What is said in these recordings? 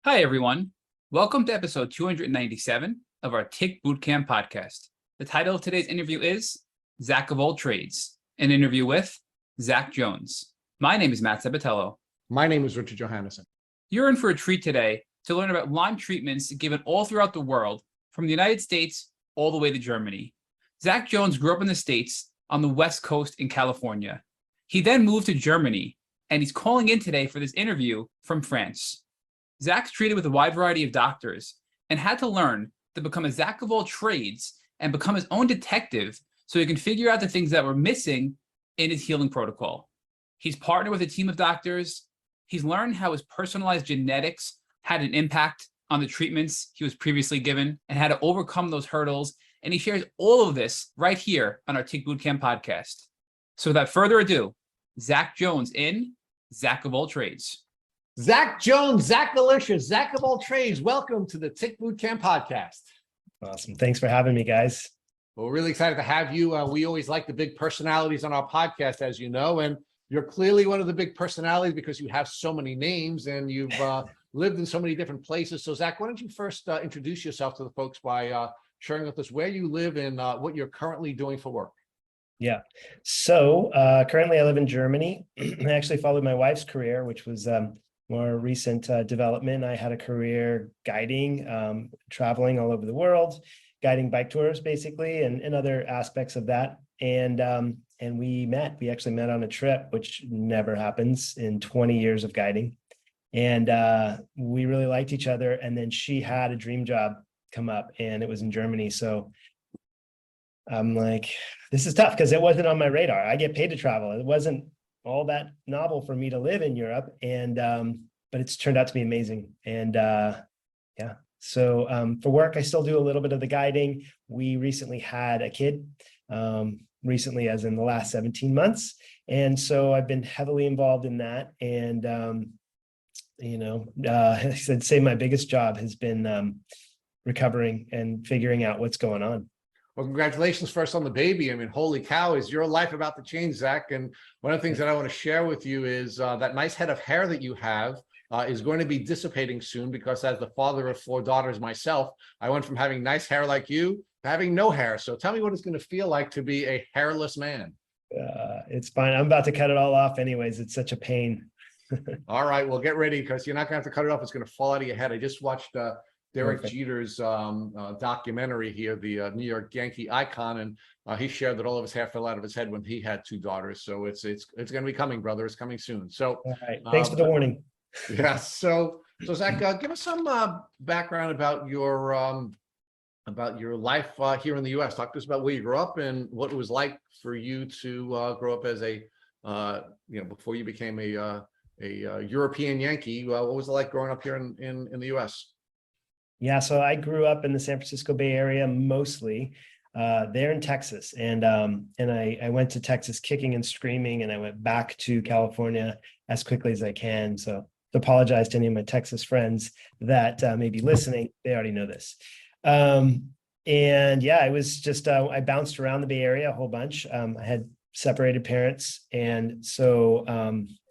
Hi, everyone. Welcome to episode 297 of our Tick Bootcamp podcast. The title of today's interview is Zack of All Trades, an interview with Zack Jones. My name is Matt Sabatello. My name is Richard Johannesson. You're in for a treat today to learn about Lyme treatments given all throughout the world, from the United States all the way to Germany. Zack Jones grew up in the States on the West Coast in California. He then moved to Germany, and he's calling in today for this interview from France. Zack's treated with a wide variety of doctors and had to learn to become a Zack of all trades and become his own detective so he can figure out the things that were missing in his healing protocol. He's partnered with a team of doctors. He's learned how his personalized genetics had an impact on the treatments he was previously given and how to overcome those hurdles. And he shares all of this right here on our Tick Bootcamp podcast. So without further ado, Zack Jones in Zack of All Trades. Zack Jones, Zack Delicious, Zack of All Trades. Welcome to the Tick Bootcamp podcast. Awesome. Thanks for having me, guys. Well, we're really excited to have you. We always like the big personalities on our podcast, as you know, and you're clearly one of the big personalities because you have so many names and you've lived in so many different places. So, Zack, why don't you first introduce yourself to the folks by sharing with us where you live and what you're currently doing for work? Yeah. So currently I live in Germany. I actually followed my wife's career, which was more recent development. I had a career guiding, traveling all over the world, guiding bike tours basically, and other aspects of that. And we actually met on a trip, which never happens in 20 years of guiding. And we really liked each other. And then she had a dream job come up and it was in Germany. So I'm like, this is tough because it wasn't on my radar. I get paid to travel. It wasn't all that novel for me to live in Europe. And, but it's turned out to be amazing. And so for work, I still do a little bit of the guiding. We recently had a kid, recently as in the last 17 months. And so I've been heavily involved in that. And, I'd say my biggest job has been recovering and figuring out what's going on. Well, congratulations first on the baby. I mean, holy cow, is your life about to change, Zack? And one of the things that I want to share with you is that nice head of hair that you have is going to be dissipating soon because as the father of 4 daughters myself, I went from having nice hair like you to having no hair. So tell me what it's going to feel like to be a hairless man. It's fine. I'm about to cut it all off anyways. It's such a pain. All right, well, get ready because you're not going to have to cut it off. It's going to fall out of your head. I just watched Derek Perfect. Jeter's documentary here, the New York Yankee icon, and he shared that all of his hair fell out of his head when he had 2 daughters. So it's going to be coming, brother. It's coming soon. So all right. Thanks for the warning. Yeah. So Zack, give us some background about your life here in the U.S. Talk to us about where you grew up and what it was like for you to grow up as a before you became a European Yankee. What was it like growing up here in the U.S.? Yeah, so I grew up in the San Francisco Bay Area, mostly there in Texas. And I went to Texas kicking and screaming, and I went back to California as quickly as I can. So to apologize to any of my Texas friends that may be listening, they already know this. And yeah, I was just, I bounced around the Bay Area a whole bunch. I had separated parents. And so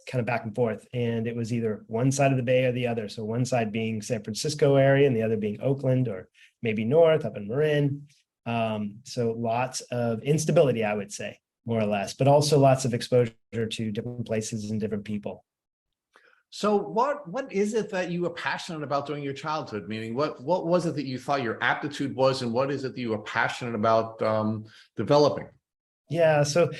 kind of back and forth, and it was either one side of the Bay or the other. So one side being San Francisco area and the other being Oakland or maybe north up in Marin. So lots of instability, I would say, more or less, but also lots of exposure to different places and different people. So what is it that you were passionate about during your childhood? Meaning what was it that you thought your aptitude was, and what is it that you were passionate about developing? Yeah, so,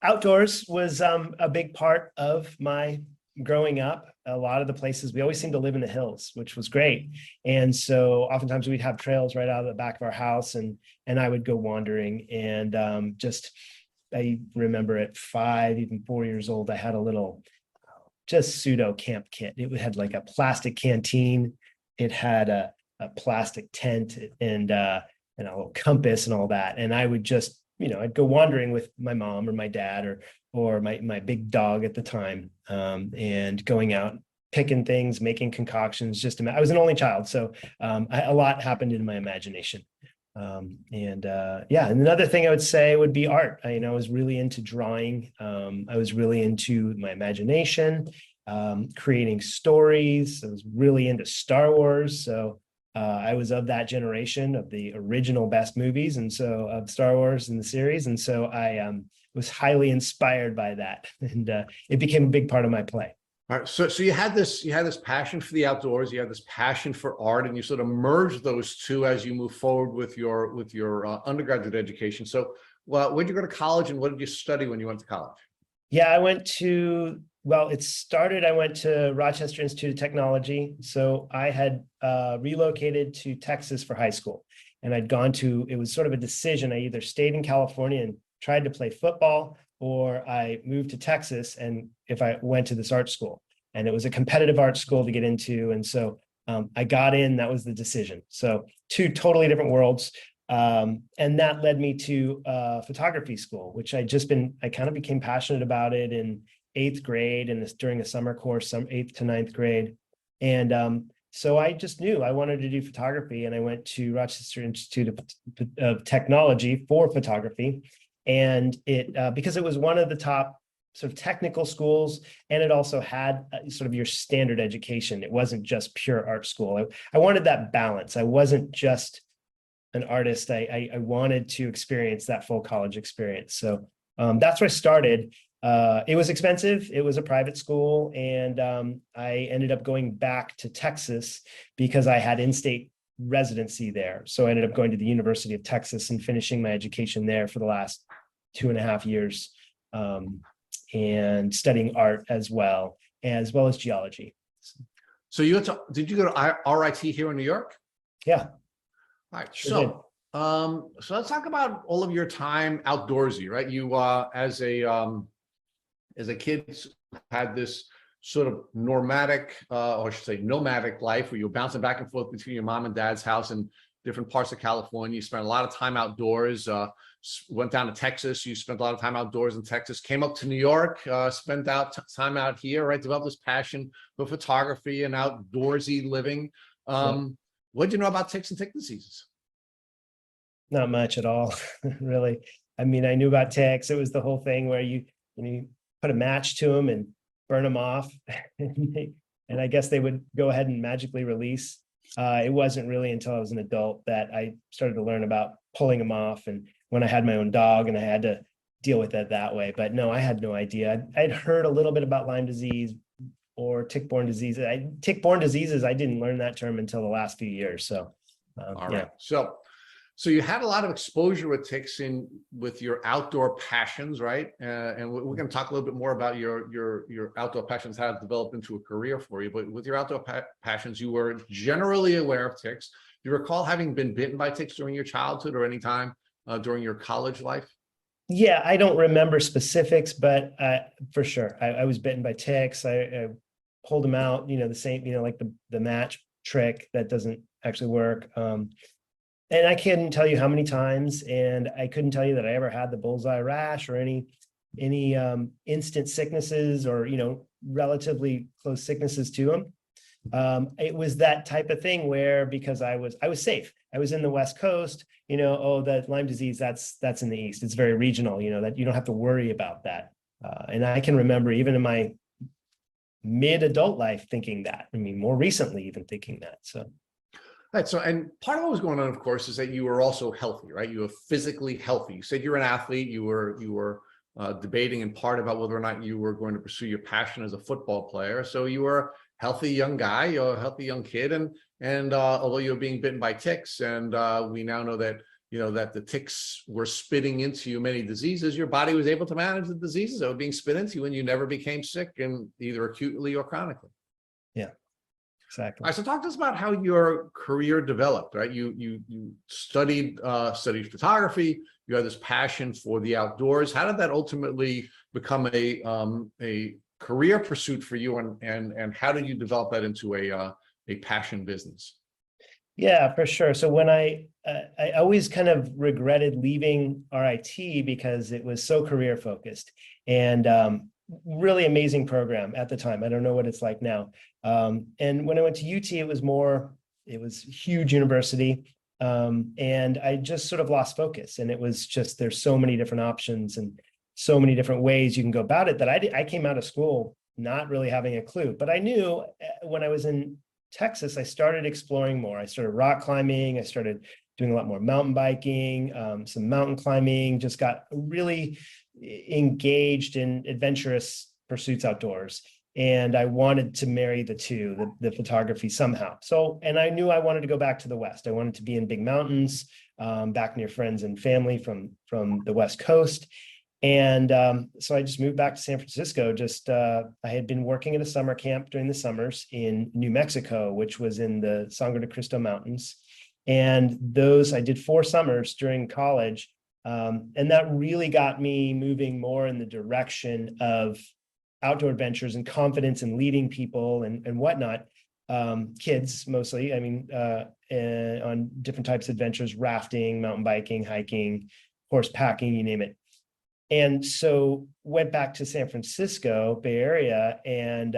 outdoors was a big part of my growing up. A lot of the places, we always seemed to live in the hills, which was great. And so oftentimes we'd have trails right out of the back of our house, and I would go wandering. And I remember at 5, even 4 years old, I had a little just pseudo camp kit. It had like a plastic canteen. It had a plastic tent and a little compass and all that. And I would just, I'd go wandering with my mom or my dad or my big dog at the time, and going out, picking things, making concoctions. I was an only child, so a lot happened in my imagination. And another thing I would say would be art. I was really into drawing. I was really into my imagination creating stories. I was really into Star Wars. So I was of that generation of the original best movies. And so of Star Wars and the series. And so I was highly inspired by that. And it became a big part of my play. All right. So you had this passion for the outdoors, you had this passion for art, and you sort of merged those two as you move forward with your undergraduate education. So where'd you go to college, and what did you study when you went to college? Yeah, I went to I went to Rochester Institute of Technology. So I had relocated to Texas for high school, and it was sort of a decision. I either stayed in California and tried to play football, or I moved to Texas and if I went to this art school. And it was a competitive art school to get into. And so I got in, that was the decision. So two totally different worlds. And that led me to photography school, which I kind of became passionate about it in 8th grade and during a summer course, 8th to 9th grade. And so I just knew I wanted to do photography, and I went to Rochester Institute of Technology for photography. And because it was one of the top sort of technical schools, and it also had sort of your standard education. It wasn't just pure art school. I wanted that balance. I wasn't just an artist. I wanted to experience that full college experience. So that's where I started. It was expensive. It was a private school. And I ended up going back to Texas because I had in-state residency there. So I ended up going to the University of Texas and finishing my education there for the last 2.5 years, and studying art as well as geology. So did you go to RIT here in New York? Yeah. All right. Sure So let's talk about all of your time outdoorsy, right? You as a kid had this sort of nomadic life where you were bouncing back and forth between your mom and dad's house in different parts of California. You spent a lot of time outdoors, went down to Texas. You spent a lot of time outdoors in Texas, came up to New York, spent time out here, right? Developed this passion for photography and outdoorsy living. What did you know about ticks and tick diseases? Not much at all, really. I mean, I knew about ticks. It was the whole thing where you put a match to them and burn them off. And I guess they would go ahead and magically release. It wasn't really until I was an adult that I started to learn about pulling them off, and when I had my own dog and I had to deal with it that way. But no, I had no idea. I'd heard a little bit about Lyme disease or tick-borne diseases. Tick-borne diseases, I didn't learn that term until the last few years. So, all right. So you had a lot of exposure with ticks with your outdoor passions, right? And we're going to talk a little bit more about your outdoor passions, how it developed into a career for you. But with your outdoor passions, you were generally aware of ticks. Do you recall having been bitten by ticks during your childhood or any time during your college life? Yeah, I don't remember specifics, but for sure, I was bitten by ticks. I pulled them out, the same, like the match trick that doesn't actually work. And I couldn't tell you how many times, and I couldn't tell you that I ever had the bullseye rash or any instant sicknesses or, relatively close sicknesses to them. It was that type of thing where, because I was safe, I was in the West Coast, that Lyme disease, that's in the East. It's very regional, that you don't have to worry about that. And I can remember even in my mid-adult life thinking that, more recently even thinking that, so. Right. So, and part of what was going on, of course, is that you were also healthy, right? You were physically healthy. You said you're an athlete. You were debating in part about whether or not you were going to pursue your passion as a football player. So you were a healthy young guy, you're a healthy young kid, and although you were being bitten by ticks, and we now know that that the ticks were spitting into you many diseases, your body was able to manage the diseases that were being spit into you, and you never became sick, and either acutely or chronically. Yeah. Exactly. All right, so talk to us about how your career developed, right? You studied photography. You had this passion for the outdoors. How did that ultimately become a career pursuit for you, and how did you develop that into a passion business? Yeah, for sure. So when I always kind of regretted leaving RIT because it was so career focused, and really amazing program at the time. I don't know what it's like now. And when I went to UT, it was a huge university. And I just sort of lost focus, and it was just, there's so many different options and so many different ways you can go about it that I came out of school not really having a clue. But I knew when I was in Texas, I started exploring more. I started rock climbing. I started doing a lot more mountain biking, some mountain climbing, just got really engaged in adventurous pursuits outdoors. And I wanted to marry the two, the photography somehow. So, and I knew I wanted to go back to the West. I wanted to be in big mountains, back near friends and family from the West Coast. And so I just moved back to San Francisco. I had been working at a summer camp during the summers in New Mexico, which was in the Sangre de Cristo Mountains. And I did 4 summers during college. And that really got me moving more in the direction of outdoor adventures and confidence in leading people and whatnot. Kids mostly, I mean, on different types of adventures, rafting, mountain biking, hiking, horse packing, you name it. And so went back to San Francisco, Bay Area, and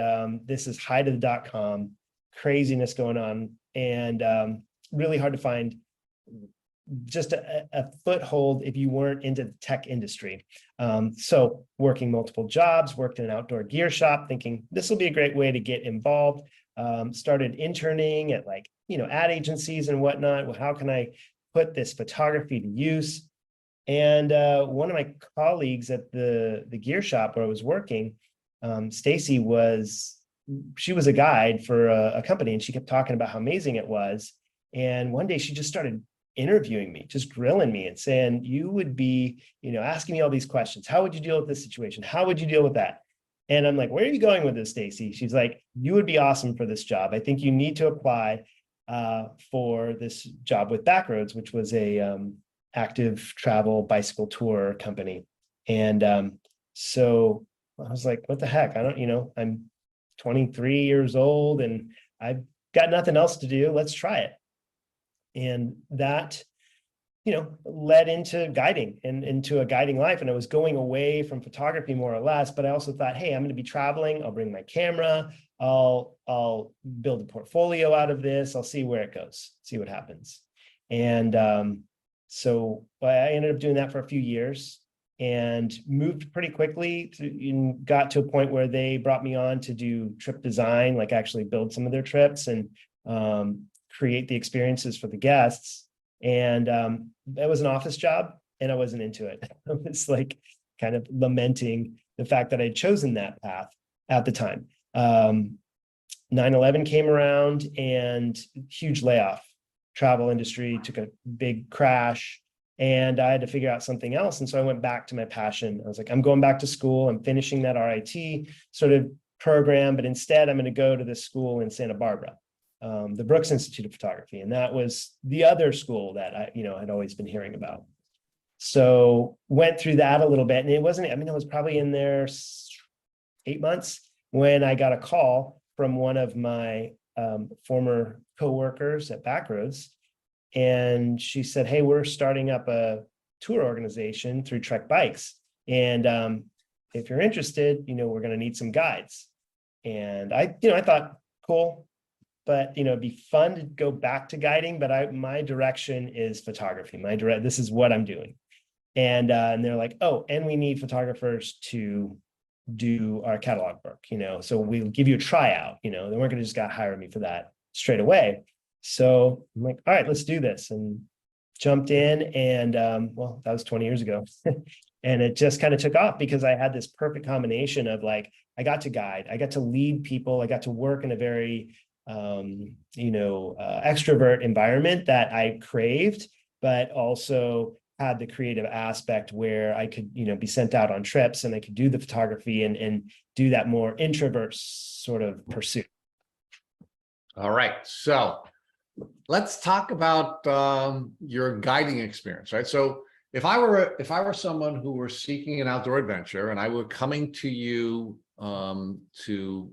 this is height of the .com, craziness going on, and really hard to find just a foothold if you weren't into the tech industry. So working multiple jobs, worked in an outdoor gear shop, thinking this will be a great way to get involved. Started interning at ad agencies and whatnot. Well, how can I put this photography to use? And one of my colleagues at the gear shop where I was working, Stacy she was a guide for a company, and she kept talking about how amazing it was. And one day she just started interviewing me, just grilling me and saying, you would be, asking me all these questions. How would you deal with this situation? How would you deal with that? And I'm like, where are you going with this, Stacy? She's like, you would be awesome for this job. I think you need to apply for this job with Backroads, which was a active travel bicycle tour company. And so I was like, what the heck? I'm 23 years old and I've got nothing else to do. Let's try it. And that, led into guiding and into a guiding life. And I was going away from photography more or less, but I also thought, hey, I'm going to be traveling. I'll bring my camera. I'll build a portfolio out of this. I'll see where it goes, see what happens. And so I ended up doing that for a few years and moved pretty quickly got to a point where they brought me on to do trip design, like actually build some of their trips and create the experiences for the guests. And that was an office job and I wasn't into it. I was kind of lamenting the fact that I'd chosen that path at the time. 9/11 came around and huge layoff. Travel industry took a big crash and I had to figure out something else. And so I went back to my passion. I was like, I'm going back to school. I'm finishing that RIT sort of program, but instead I'm going to go to this school in Santa Barbara, the Brooks Institute of Photography. And that was the other school that I, had always been hearing about. So went through that a little bit and I was probably in there 8 months when I got a call from one of my former coworkers at Backroads. And she said, hey, we're starting up a tour organization through Trek Bikes. And if you're interested, we're going to need some guides. And I thought, cool, but, it'd be fun to go back to guiding, but my direction is photography. This is what I'm doing. And they're like, oh, and we need photographers to do our catalog work, so we'll give you a tryout, they weren't going to just hire me for that straight away. So I'm like, all right, let's do this, and jumped in. And that was 20 years ago. And it just kind of took off because I had this perfect combination of I got to guide, I got to lead people, I got to work in a very extrovert environment that I craved, but also had the creative aspect where I could, be sent out on trips and I could do the photography and do that more introvert sort of pursuit. All right. So let's talk about your guiding experience, right? So if I were someone who were seeking an outdoor adventure and I were coming to you to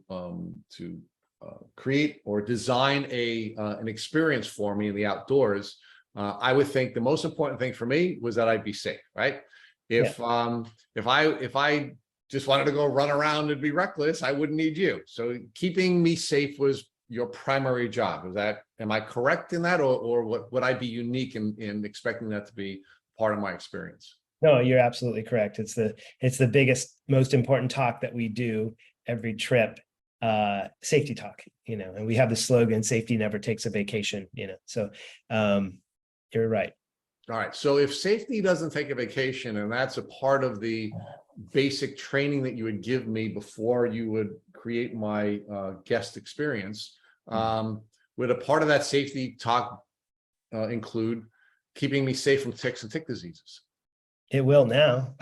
create or design an experience for me in the outdoors, I would think the most important thing for me was that I'd be safe, right? If I just wanted to go run around and be reckless, I wouldn't need you. So keeping me safe was your primary job. Am I correct in that, or would I be unique in expecting that to be part of my experience? No, you're absolutely correct. It's the biggest, most important talk that we do. every trip, safety talk, and we have the slogan, safety never takes a vacation, so you're right. All right. So if safety doesn't take a vacation, and that's a part of the basic training that you would give me before you would create my guest experience, would a part of that safety talk include keeping me safe from ticks and tick diseases? It will now.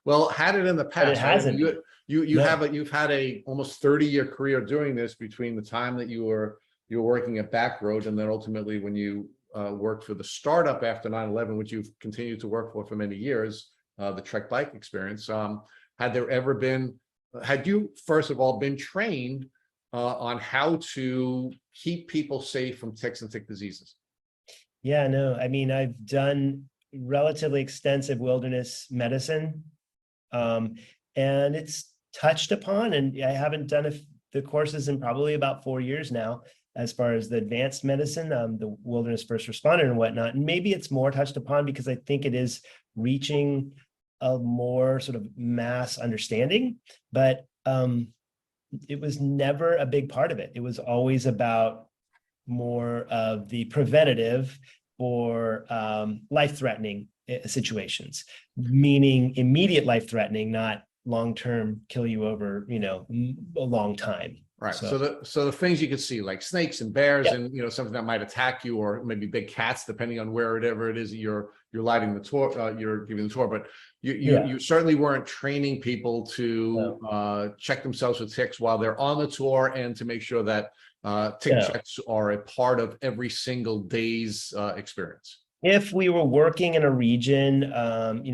Well, had it in the past. But it hasn't. You've had a almost 30-year career doing this, between the time that you were working at Backroad, and then ultimately when you worked for the startup after 9/11, which you've continued to work for many years, the Trek Bike experience. Had you first of all been trained on how to keep people safe from ticks and tick diseases? Yeah, no, I mean, I've done relatively extensive wilderness medicine, and it's touched upon, and I haven't done the courses in probably about 4 years now, as far as the advanced medicine, the wilderness first responder and whatnot. And maybe it's more touched upon because I think it is reaching a more sort of mass understanding, but it was never a big part of it. It was always about more of the preventative or life-threatening situations, meaning immediate life-threatening, not long-term kill you over, a long time. Right. So the things you could see, like snakes and bears, and something that might attack you, or maybe big cats, depending on wherever it is that you're lighting the tour, you're giving the tour. But you certainly weren't training people to check themselves with ticks while they're on the tour, and to make sure that tick checks are a part of every single day's experience. If we were working in a region,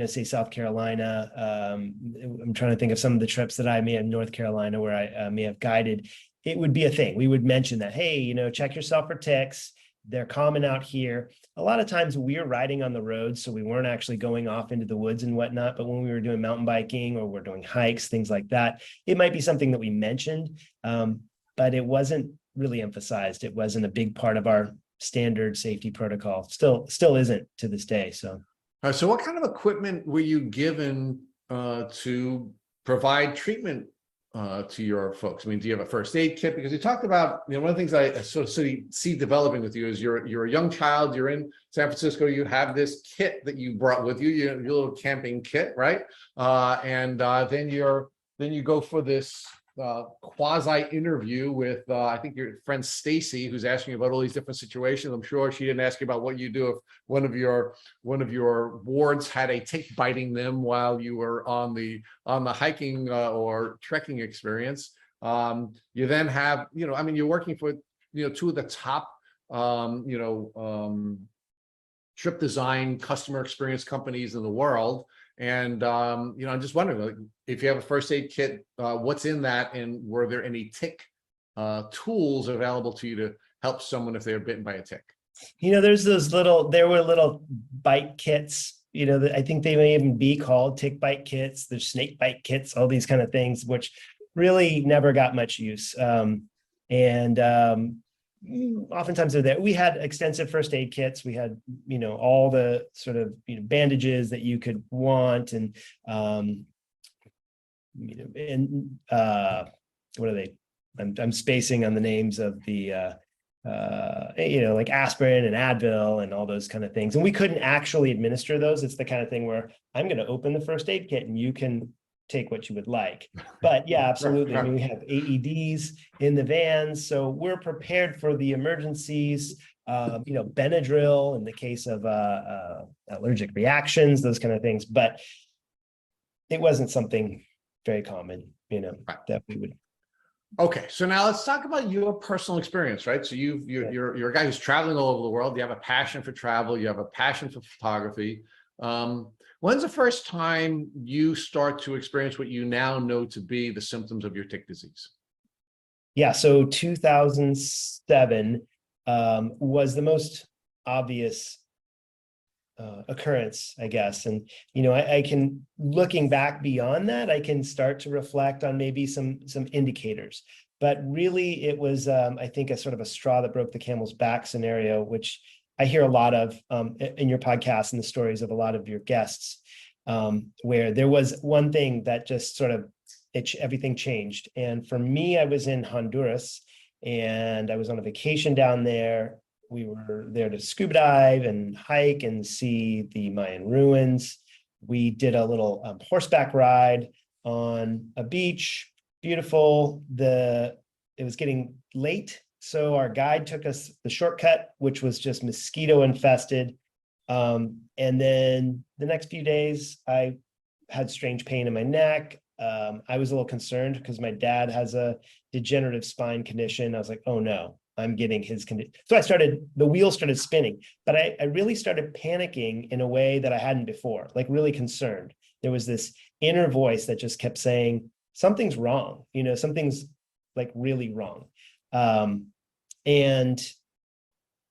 say South Carolina, I'm trying to think of some of the trips that I may have, North Carolina, where I may have guided, it would be a thing. We would mention that, hey, check yourself for ticks. They're common out here. A lot of times we were riding on the road, so we weren't actually going off into the woods and whatnot. But when we were doing mountain biking, or we're doing hikes, things like that, it might be something that we mentioned, but it wasn't really emphasized. It wasn't a big part of our standard safety protocol. Still isn't to this day. So what kind of equipment were you given to provide treatment to your folks? I mean, do you have a first aid kit? Because you talked about, one of the things I sort of see developing with you is you're a young child, you're in San Francisco, you have this kit that you brought with you, your little camping kit, right? Then you go for this quasi interview with I think your friend Stacy, who's asking you about all these different situations. I'm sure she didn't ask you about what you do if one of your wards had a tick biting them while you were on the hiking or trekking experience. You then have, you're working for two of the top trip design customer experience companies in the world. And, I'm just wondering, if you have a first aid kit, what's in that? And were there any tick tools available to you to help someone if they were bitten by a tick? there were little bite kits, I think they may even be called tick bite kits. There's snake bite kits, all these kind of things, which really never got much use. Oftentimes they're there. We had extensive first aid kits. We had, all the sort of, bandages that you could want, and, what are they? I'm spacing on the names of the, like aspirin and Advil and all those kind of things. And we couldn't actually administer those. It's the kind of thing where I'm going to open the first aid kit and you can take what you would like. But yeah, absolutely. I mean, we have AEDs in the vans, so we're prepared for the emergencies. Benadryl in the case of allergic reactions, those kind of things. But it wasn't something very common, that we would. Okay, so now let's talk about your personal experience, right? So you're a guy who's traveling all over the world. You have a passion for travel. You have a passion for photography. When's the first time you start to experience what you now know to be the symptoms of your tick disease? Yeah, so 2007 was the most obvious occurrence, I guess. And, I can, looking back beyond that, I can start to reflect on maybe some indicators. But really, it was, I think, a sort of a straw that broke the camel's back scenario, which I hear a lot of in your podcast and the stories of a lot of your guests, where there was one thing that just sort of everything changed. And for me, I was in Honduras and I was on a vacation down there. We were there to scuba dive and hike and see the Mayan ruins. We did a little horseback ride on a beach, beautiful. It was getting late, so our guide took us the shortcut, which was just mosquito infested. And then the next few days, I had strange pain in my neck. I was a little concerned because my dad has a degenerative spine condition. I was like, oh no, I'm getting his condition. So the wheel started spinning, but I really started panicking in a way that I hadn't before, like really concerned. There was this inner voice that just kept saying, something's wrong, something's like really wrong. But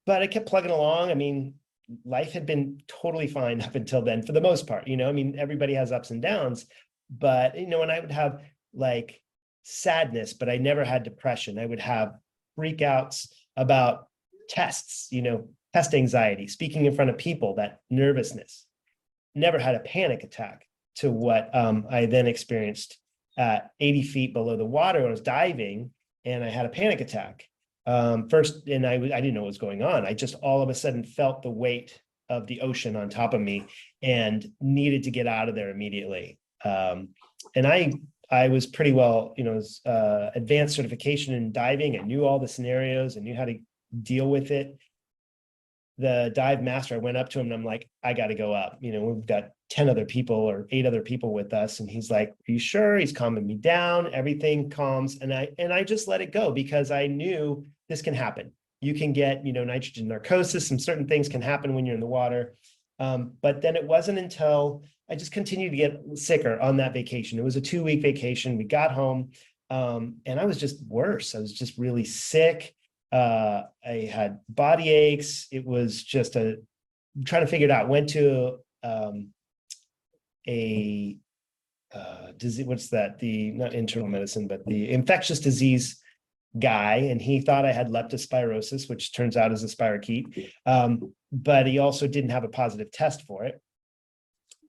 I kept plugging along. I mean, life had been totally fine up until then, for the most part, I mean, everybody has ups and downs, but, and I would have like sadness, but I never had depression. I would have freakouts about tests, test anxiety, speaking in front of people, that nervousness. Never had a panic attack to what I then experienced at 80 feet below the water when I was diving, and I had a panic attack. First, and I didn't know what was going on. I just all of a sudden felt the weight of the ocean on top of me and needed to get out of there immediately. And I was pretty well, advanced certification in diving. I knew all the scenarios and knew how to deal with it. The dive master, I went up to him and I'm like, I got to go up. We've got 10 other people or 8 other people with us. And he's like, are you sure? He's calming me down. Everything calms. And I just let it go because I knew this can happen. You can get, nitrogen narcosis. Some certain things can happen when you're in the water. But then it wasn't until I just continued to get sicker on that vacation. It was a 2-week vacation. We got home and I was just worse. I was just really sick. I had body aches. It was just trying to figure it out. Went to a disease, what's that? Not internal medicine, but the infectious disease guy. And he thought I had leptospirosis, which turns out is a spirochete. But he also didn't have a positive test for it.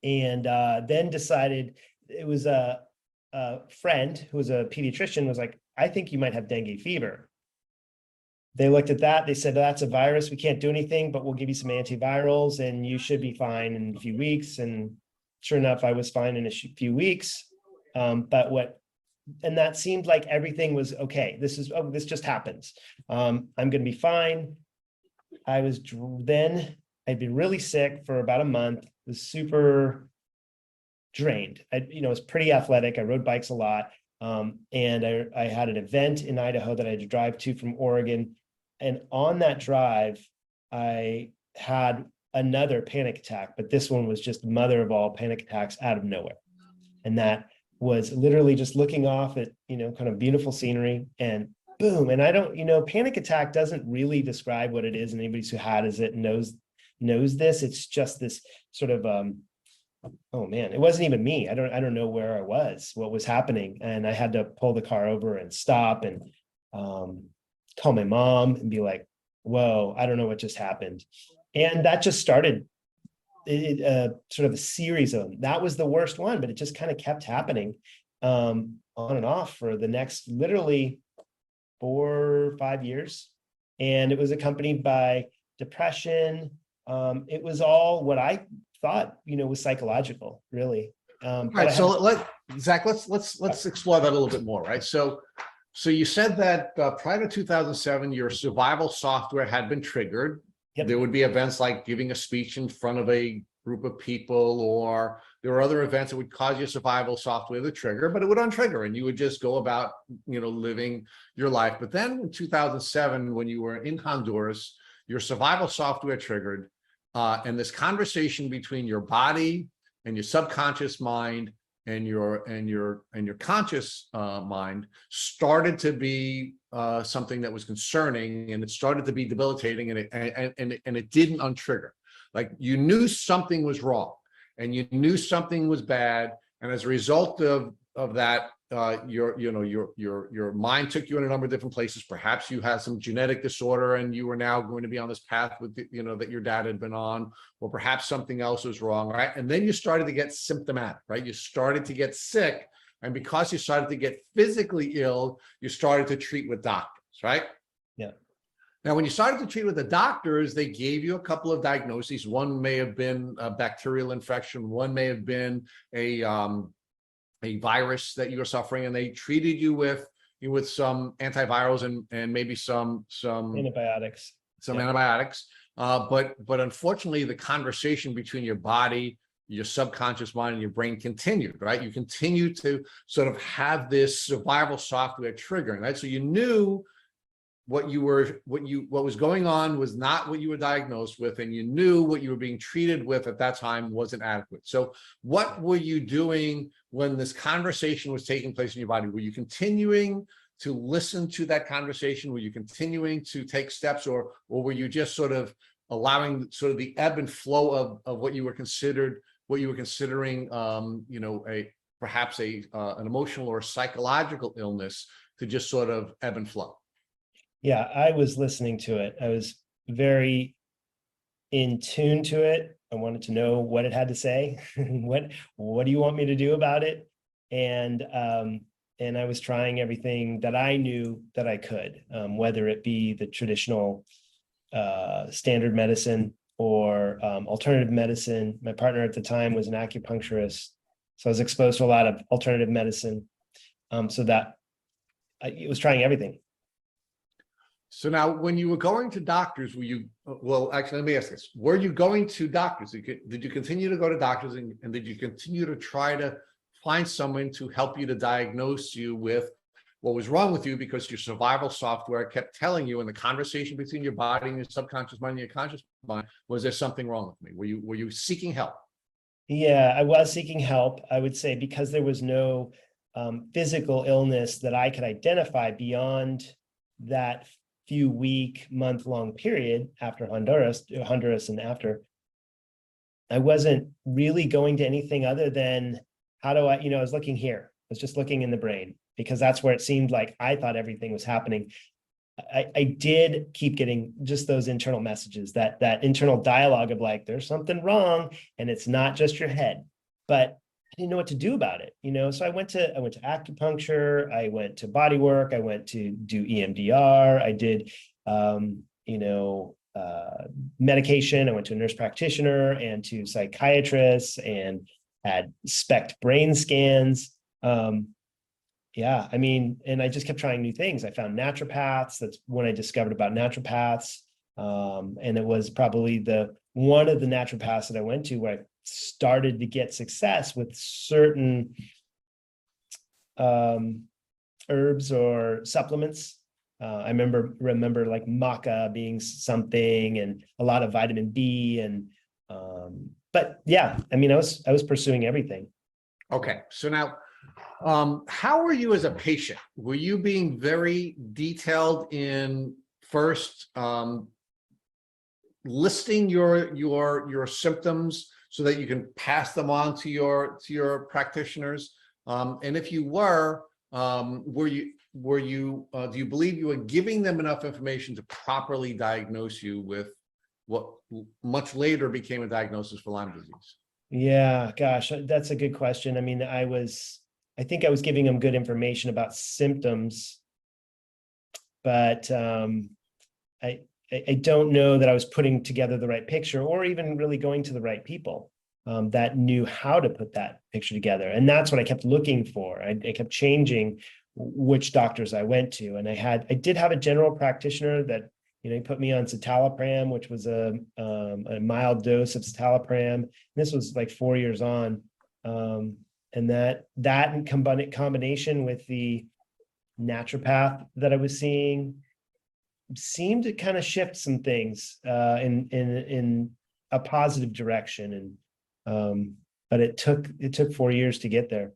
And then decided, it was a friend who was a pediatrician was like, I think you might have dengue fever. They looked at that. They said, that's a virus. We can't do anything, but we'll give you some antivirals and you should be fine in a few weeks. And sure enough, I was fine in a few weeks. And that seemed like everything was okay. This just happens. I'm going to be fine. I'd been really sick for about a month, was super drained. I was pretty athletic. I rode bikes a lot. And I had an event in Idaho that I had to drive to from Oregon. And on that drive, I had another panic attack, but this one was just the mother of all panic attacks out of nowhere. And that was literally just looking off at, kind of beautiful scenery and boom. And I don't, panic attack doesn't really describe what it is. And anybody who has it knows this. It's just this sort of, oh man, it wasn't even me. I don't know where I was, what was happening. And I had to pull the car over and stop and call my mom and be like, whoa, I don't know what just happened. And that just started sort of a series of them. That was the worst one, but it just kind of kept happening on and off for the next literally 4 or 5 years. And it was accompanied by depression. It was all what I thought, was psychological, really. All right. So Zack, let's explore that a little bit more, right? So you said that prior to 2007, your survival software had been triggered. Yep. There would be events like giving a speech in front of a group of people, or there were other events that would cause your survival software to trigger, but it would untrigger and you would just go about, living your life. But then in 2007, when you were in Honduras, your survival software triggered, and this conversation between your body and your subconscious mind and your conscious mind started to be something that was concerning, and it started to be debilitating, and it didn't untrigger. Like, you knew something was wrong, and you knew something was bad, and as a result of that, your mind took you in a number of different places. Perhaps you had some genetic disorder and you were now going to be on this path with that your dad had been on, or perhaps something else was wrong, right? And then you started to get symptomatic, right? You started to get sick, And because you started to get physically ill, you started to treat with doctors, right? Yeah. Now, when you started to treat with the doctors, they gave you a couple of diagnoses. One may have been a bacterial infection. One may have been a virus that you were suffering, and they treated you with some antivirals and maybe some Antibiotics. antibiotics. But unfortunately, the conversation between your body, your subconscious mind, and your brain continued, right? You continue to sort of have this survival software triggering, right? So you knew what was going on was not what you were diagnosed with, and you knew what you were being treated with at that time wasn't adequate. So what were you doing when this conversation was taking place in your body? Were you continuing to listen to that conversation? Were you continuing to take steps, or were you just sort of allowing sort of the ebb and flow of what you were considering, perhaps an emotional or psychological illness to just sort of ebb and flow? Yeah, I was listening to it. I was very in tune to it. I wanted to know what it had to say. What do you want me to do about it? And I was trying everything that I knew that I could, whether it be the traditional standard medicine or alternative medicine. My partner at the time was an acupuncturist, so I was exposed to a lot of alternative medicine. So that it was trying everything. So now, when you were going to doctors, well, actually, let me ask this. Were you going to doctors? Did you continue to go to doctors, and did you continue to try to find someone to help you to diagnose you with what was wrong with you, because your survival software kept telling you in the conversation between your body and your subconscious mind and your conscious mind, was there something wrong with me? Were you seeking help? Yeah, I was seeking help. I would say because there was no physical illness that I could identify beyond that month-long period after Honduras and after, I wasn't really going to anything other than how do I was looking here. I was just looking in the brain, because that's where it seemed like I thought everything was happening. I did keep getting just those internal messages, that internal dialogue of like, there's something wrong and it's not just your head, but I didn't know what to do about it, So I went to acupuncture, I went to body work, I went to do EMDR, I did, medication. I went to a nurse practitioner and to psychiatrists and had SPECT brain scans. And I just kept trying new things. I found naturopaths. That's when I discovered about naturopaths. And it was probably one of the naturopaths that I went to where I started to get success with certain herbs or supplements. I remember like maca being something, and a lot of vitamin B, and but yeah, I was pursuing everything. Okay, so now, how were you as a patient? Were you being very detailed in first listing your symptoms so that you can pass them on to your practitioners? And if you were you do you believe you were giving them enough information to properly diagnose you with what much later became a diagnosis for Lyme disease? Yeah, gosh, that's a good question. I think I was giving them good information about symptoms, but I don't know that I was putting together the right picture, or even really going to the right people that knew how to put that picture together. And that's what I kept looking for. I kept changing which doctors I went to. And I did have a general practitioner that, he put me on citalopram, which was a mild dose of citalopram. This was like 4 years on. And that in combination with the naturopath that I was seeing seemed to kind of shift some things in a positive direction. But it took 4 years to get there.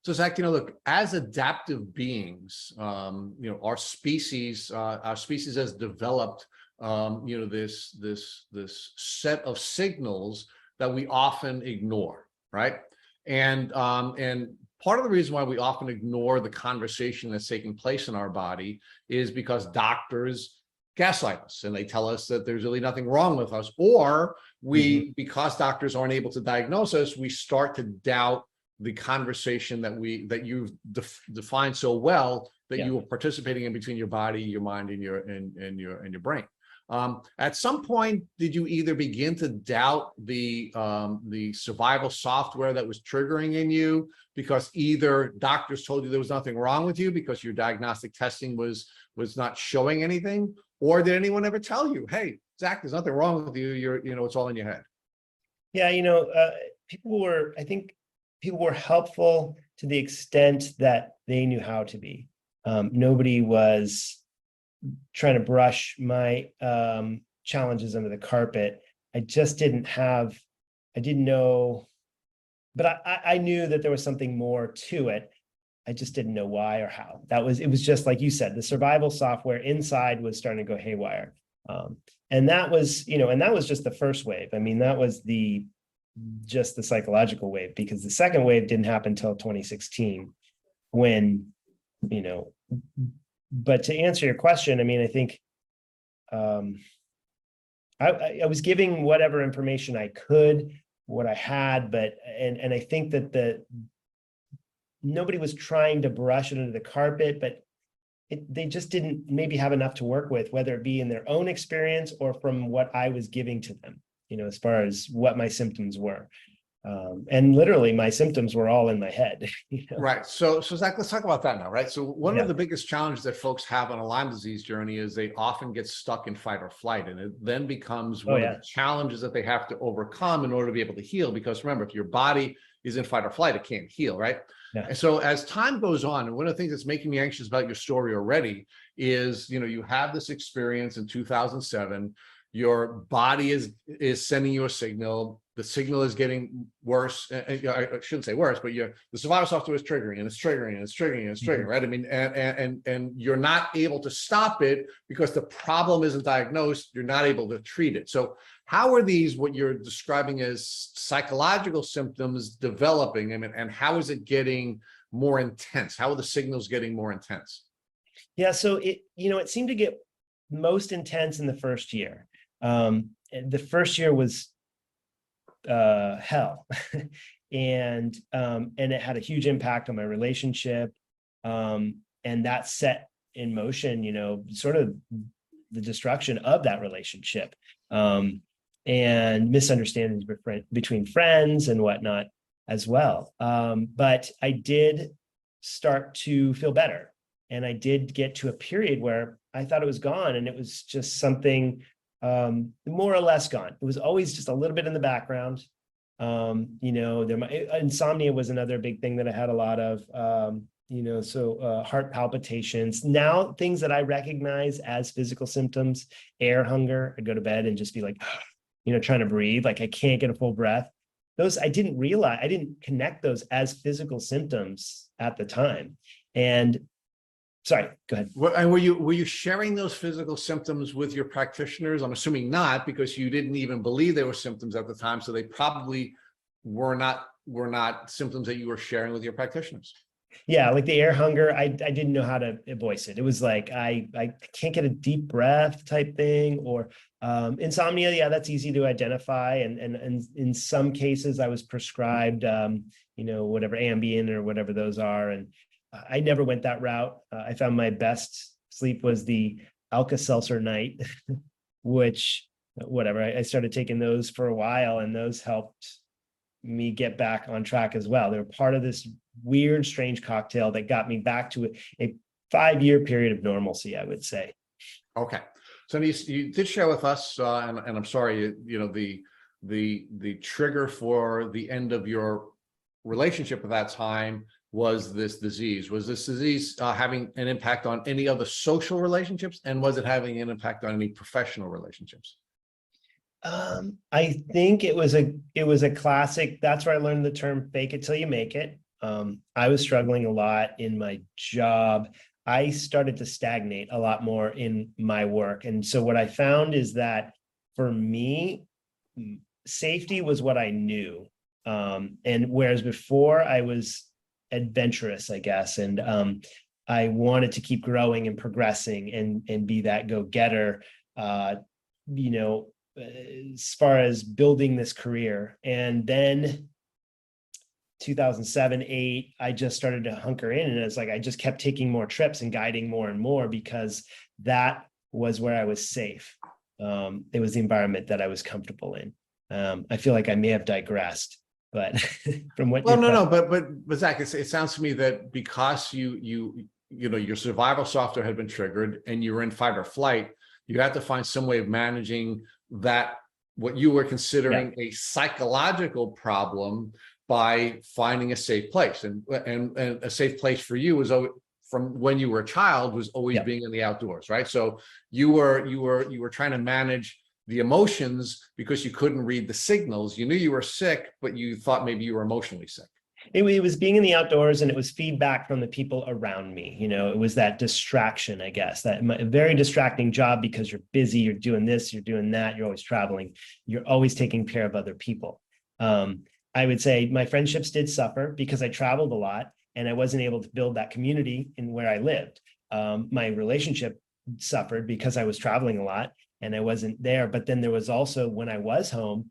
So Zack, look, as adaptive beings, our species has developed, this set of signals that we often ignore, right? And part of the reason why we often ignore the conversation that's taking place in our body is because doctors gaslight us and they tell us that there's really nothing wrong with us, or because doctors aren't able to diagnose us, we start to doubt the conversation that you've defined so well, that you were participating in between your body, your mind, and your brain. At some point, did you either begin to doubt the survival software that was triggering in you, because either doctors told you there was nothing wrong with you because your diagnostic testing was not showing anything, or did anyone ever tell you, hey, Zack, there's nothing wrong with you, it's all in your head? Yeah, I think people were helpful to the extent that they knew how to be. Nobody was trying to brush my challenges under the carpet. I didn't know, but I knew that there was something more to it. I just didn't know why or how. It was just like you said, the survival software inside was starting to go haywire. And that was just the first wave. I mean, that was just the psychological wave, because the second wave didn't happen until 2016 when, but to answer your question, I mean, I think I was giving whatever information I could, what I had, and I think that nobody was trying to brush it under the carpet, but they just didn't maybe have enough to work with, whether it be in their own experience or from what I was giving to them, as far as what my symptoms were. And literally my symptoms were all in my head. Right. So Zack, let's talk about that now, right? So one of the biggest challenges that folks have on a Lyme disease journey is they often get stuck in fight or flight. And it then becomes one of the challenges that they have to overcome in order to be able to heal. Because remember, if your body is in fight or flight, it can't heal, right? Yeah. And so as time goes on, and one of the things that's making me anxious about your story already is, you have this experience in 2007, your body is sending you a signal. The signal is getting worse. I shouldn't say worse, but the survival software is triggering, and it's triggering, and it's triggering, and it's triggering, right? I mean, and you're not able to stop it because the problem isn't diagnosed. You're not able to treat it. So how are these, what you're describing as psychological symptoms, developing? I mean, and how is it getting more intense? How are the signals getting more intense? Yeah, so it seemed to get most intense in the first year. The first year was hell. and it had a huge impact on my relationship. And that set in motion, sort of the destruction of that relationship, and misunderstandings between friends and whatnot as well. But I did start to feel better. And I did get to a period where I thought it was gone, and it was just something more or less gone. It was always just a little bit in the background. Insomnia was another big thing that I had a lot of, heart palpitations. Now, things that I recognize as physical symptoms, air hunger, I'd go to bed and just be like, trying to breathe, like I can't get a full breath. Those, I didn't connect those as physical symptoms at the time. And sorry, go ahead. And were you sharing those physical symptoms with your practitioners? I'm assuming not, because you didn't even believe they were symptoms at the time. So they probably were not symptoms that you were sharing with your practitioners. Yeah, like the air hunger, I didn't know how to voice it. It was like I can't get a deep breath type thing, or insomnia. Yeah, that's easy to identify. And in some cases, I was prescribed, whatever Ambien or whatever those are, and I never went that route. I found my best sleep was the Alka-Seltzer night, which whatever. I started taking those for a while, and those helped me get back on track as well. They were part of this weird, strange cocktail that got me back to a 5-year period of normalcy, I would say. Okay. So you did share with us, and I'm sorry, the trigger for the end of your relationship at that time was this disease. Was this disease having an impact on any other social relationships? And was it having an impact on any professional relationships? I think it was a classic. That's where I learned the term fake it till you make it. I was struggling a lot in my job. I started to stagnate a lot more in my work. And so what I found is that for me, safety was what I knew. And whereas before I was adventurous, I guess, and I wanted to keep growing and progressing and be that go-getter, as far as building this career. And then 2007, 8, I just started to hunker in, and it's like I just kept taking more trips and guiding more and more because that was where I was safe. It was the environment that I was comfortable in. I feel like I may have digressed, but from what Well, no, but Zach, it sounds to me that because you know, your survival software had been triggered and you were in fight or flight, you had to find some way of managing that, what you were considering a psychological problem, by finding a safe place. And a safe place for you was always, from when you were a child, was always being in the outdoors, right? So you were trying to manage the emotions because you couldn't read the signals. You knew you were sick, but you thought maybe you were emotionally sick. It was being in the outdoors, and it was feedback from the people around me. You know, it was that distraction, I guess, that very distracting job, because you're busy, you're doing this, you're doing that, you're always traveling, you're always taking care of other people. I would say my friendships did suffer because I traveled a lot and I wasn't able to build that community in where I lived. My relationship suffered because I was traveling a lot and I wasn't there. But then there was also, when I was home,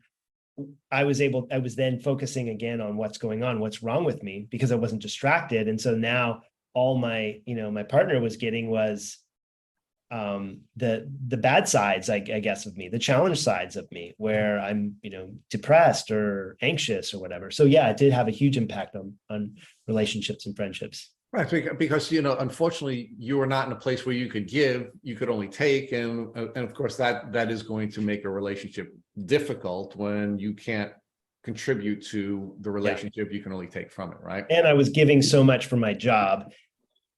I was then focusing again on what's going on, what's wrong with me, because I wasn't distracted. And so now all my partner was getting was the bad sides, I guess, of me, the challenge sides of me, where I'm, depressed or anxious or whatever. So yeah, it did have a huge impact on relationships and friendships. Right, because unfortunately, you were not in a place where you could give; you could only take, and of course that is going to make a relationship difficult when you can't contribute to the relationship. You can only take from it, right? And I was giving so much for my job,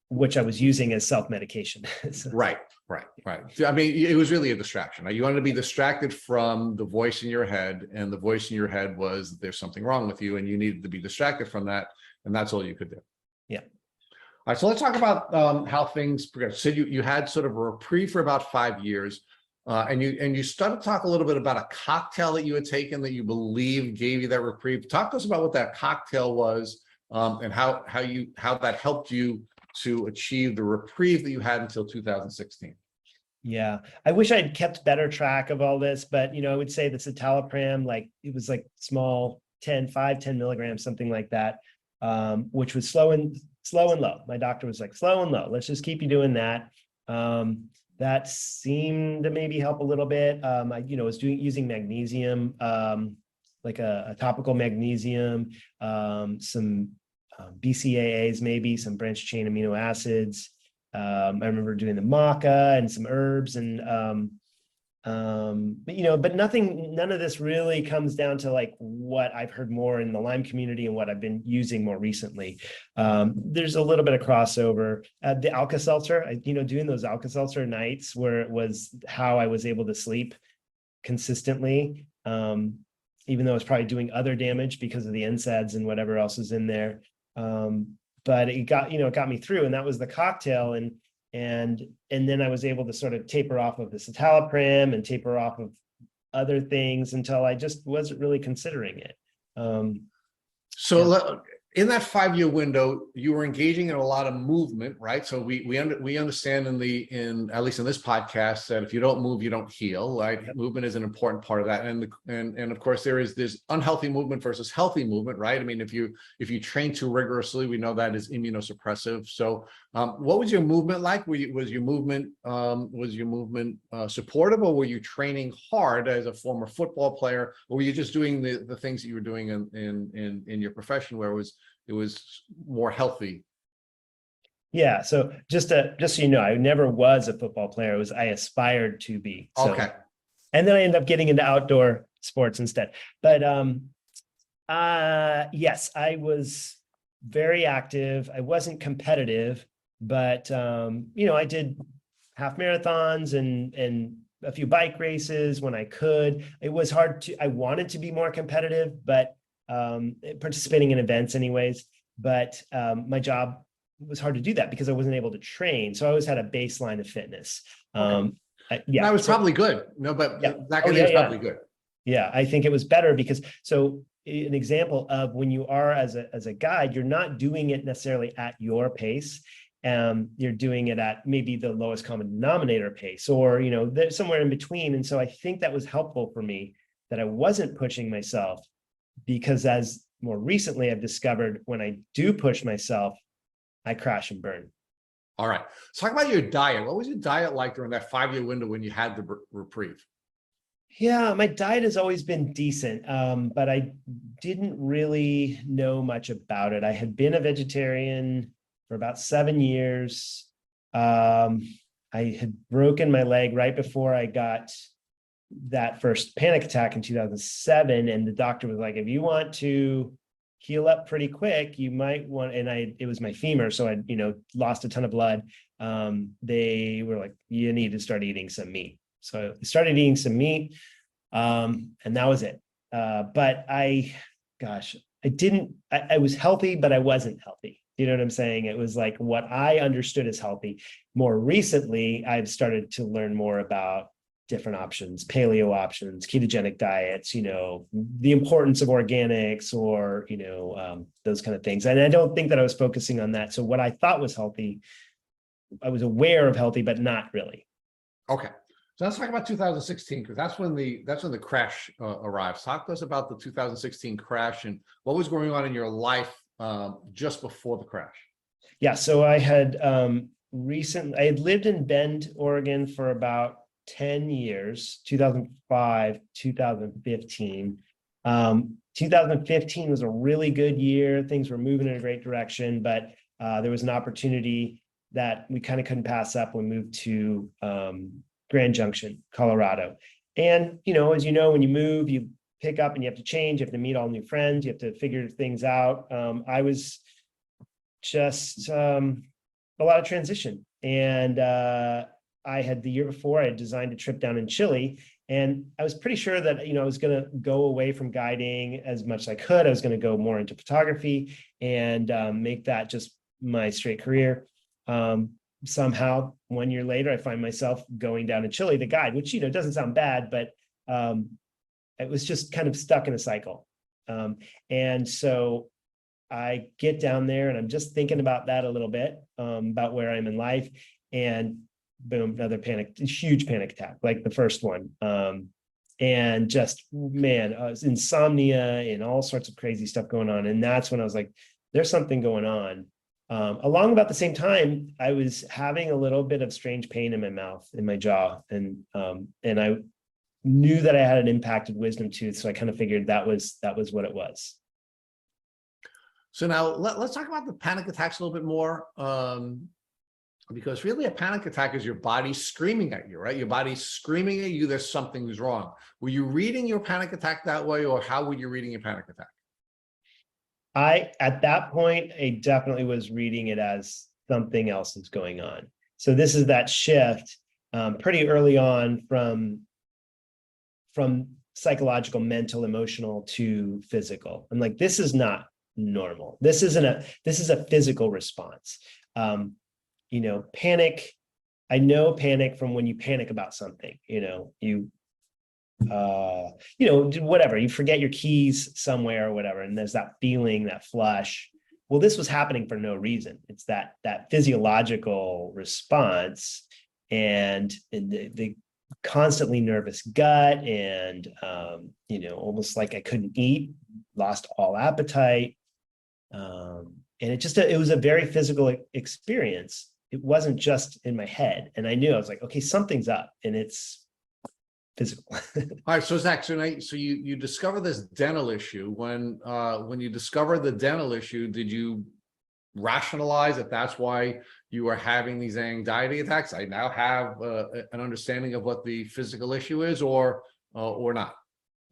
which I was using as self-medication. So. Right. I mean, it was really a distraction. You wanted to be distracted from the voice in your head, and the voice in your head was there's something wrong with you, and you needed to be distracted from that, and that's all you could do. Yeah. All right, so let's talk about how things progressed. So you had sort of a reprieve for about 5 years, and you started to talk a little bit about a cocktail that you had taken that you believe gave you that reprieve. Talk to us about what that cocktail was, and how that helped you to achieve the reprieve that you had until 2016. Yeah, I wish I'd kept better track of all this, but I would say the citalopram, it was like small 10 milligrams, something like that, which was slow and low. My doctor was like, slow and low, let's just keep you doing that. That seemed to maybe help a little bit. I was using magnesium, like a topical magnesium, some BCAAs, maybe some branched chain amino acids. I remember doing the maca and some herbs, and but none of this really comes down to like what I've heard more in the Lyme community and what I've been using more recently. There's a little bit of crossover. The Alka-Seltzer, doing those Alka-Seltzer nights, where it was how I was able to sleep consistently, even though I was probably doing other damage because of the NSAIDs and whatever else is in there. But it got me through, and that was the cocktail. And then I was able to sort of taper off of the citalopram and taper off of other things until I just wasn't really considering it. In that 5-year window, you were engaging in a lot of movement, right? So we understand in at least in this podcast that if you don't move, you don't heal, right? Yep. Movement is an important part of that, and of course there's unhealthy movement versus healthy movement, right? I mean, if you train too rigorously, we know that is immunosuppressive. So, what was your movement like? Was your movement supportive, or were you training hard as a former football player, or were you just doing the things that you were doing in your profession, where it was more healthy? Yeah. So just so you know, I never was a football player. I aspired to be. So, okay. And then I ended up getting into outdoor sports instead. But yes, I was very active. I wasn't competitive, but I did half marathons and a few bike races when I could. It was I wanted to be more competitive, but participating in events anyways, but my job was hard to do that because I wasn't able to train. So I always had a baseline of fitness. Okay. That was probably good. But that was probably good. Yeah, I think it was better because an example of when you are as a guide, you're not doing it necessarily at your pace. You're doing it at maybe the lowest common denominator pace, or somewhere in between. And so I think that was helpful for me, that I wasn't pushing myself, because as more recently, I've discovered when I do push myself, I crash and burn. All right. Let's talk about your diet. What was your diet like during that 5-year window when you had the reprieve? Yeah, my diet has always been decent, but I didn't really know much about it. I had been a vegetarian for about 7 years. I had broken my leg right before I got that first panic attack in 2007. And the doctor was like, if you want to heal up pretty quick, you might want, and it was my femur. So I, lost a ton of blood. They were like, you need to start eating some meat. So I started eating some meat, and that was it. But I was healthy, but I wasn't healthy. You know what I'm saying? It was like what I understood as healthy. More recently, I've started to learn more about different options, paleo options, ketogenic diets, the importance of organics or, those kind of things. And I don't think that I was focusing on that. So what I thought was healthy, I was aware of healthy, but not really. Okay. So let's talk about 2016, because that's when the crash arrives. Talk to us about the 2016 crash and what was going on in your life just before the crash. Yeah, so I had I had lived in Bend, Oregon for about 10 years, 2005, 2015. 2015 was a really good year. Things were moving in a great direction, but there was an opportunity that we kind of couldn't pass up. We moved to Grand Junction, Colorado. And, as you know, when you move, you pick up and you have to change, you have to meet all new friends, you have to figure things out. I was just a lot of transition. And I had the year before, I had designed a trip down in Chile. And I was pretty sure that, I was going to go away from guiding as much as I could. I was going to go more into photography and make that just my straight career. Somehow 1 year later, I find myself going down to Chile to guide, which, doesn't sound bad, but it was just kind of stuck in a cycle. And so I get down there and I'm just thinking about that a little bit, about where I'm in life, and boom, another huge panic attack, like the first one. And just, man, insomnia and all sorts of crazy stuff going on. And that's when I was like, there's something going on. Along about the same time, I was having a little bit of strange pain in my mouth, in my jaw. And I knew that I had an impacted wisdom tooth. So I kind of figured that was what it was. So now let's talk about the panic attacks a little bit more. Because really a panic attack is your body screaming at you, right? Your body's screaming at you, there's something's wrong. Were you reading your panic attack that way, or how were you reading your panic attack? At that point, I definitely was reading it as something else is going on. So this is that shift pretty early on from psychological, mental, emotional to physical. I'm like, this is not normal. This is a physical response. Panic. I know panic from when you panic about something, whatever, you forget your keys somewhere or whatever. And there's that feeling, that flush. Well, this was happening for no reason. It's that physiological response and the constantly nervous gut and, almost like I couldn't eat, lost all appetite. And it was a very physical experience. It wasn't just in my head. And I knew, I was like, okay, something's up, and it's physical. All right, so Zach, so you discover this dental issue. When you discovered the dental issue, did you rationalize that that's why you are having these anxiety attacks? I now have an understanding of what the physical issue is, or not?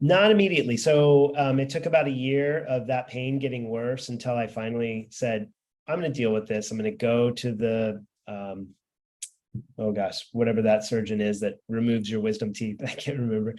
Not immediately. So it took about a year of that pain getting worse until I finally said, I'm going to deal with this. I'm going to go to the, whatever that surgeon is that removes your wisdom teeth. I can't remember.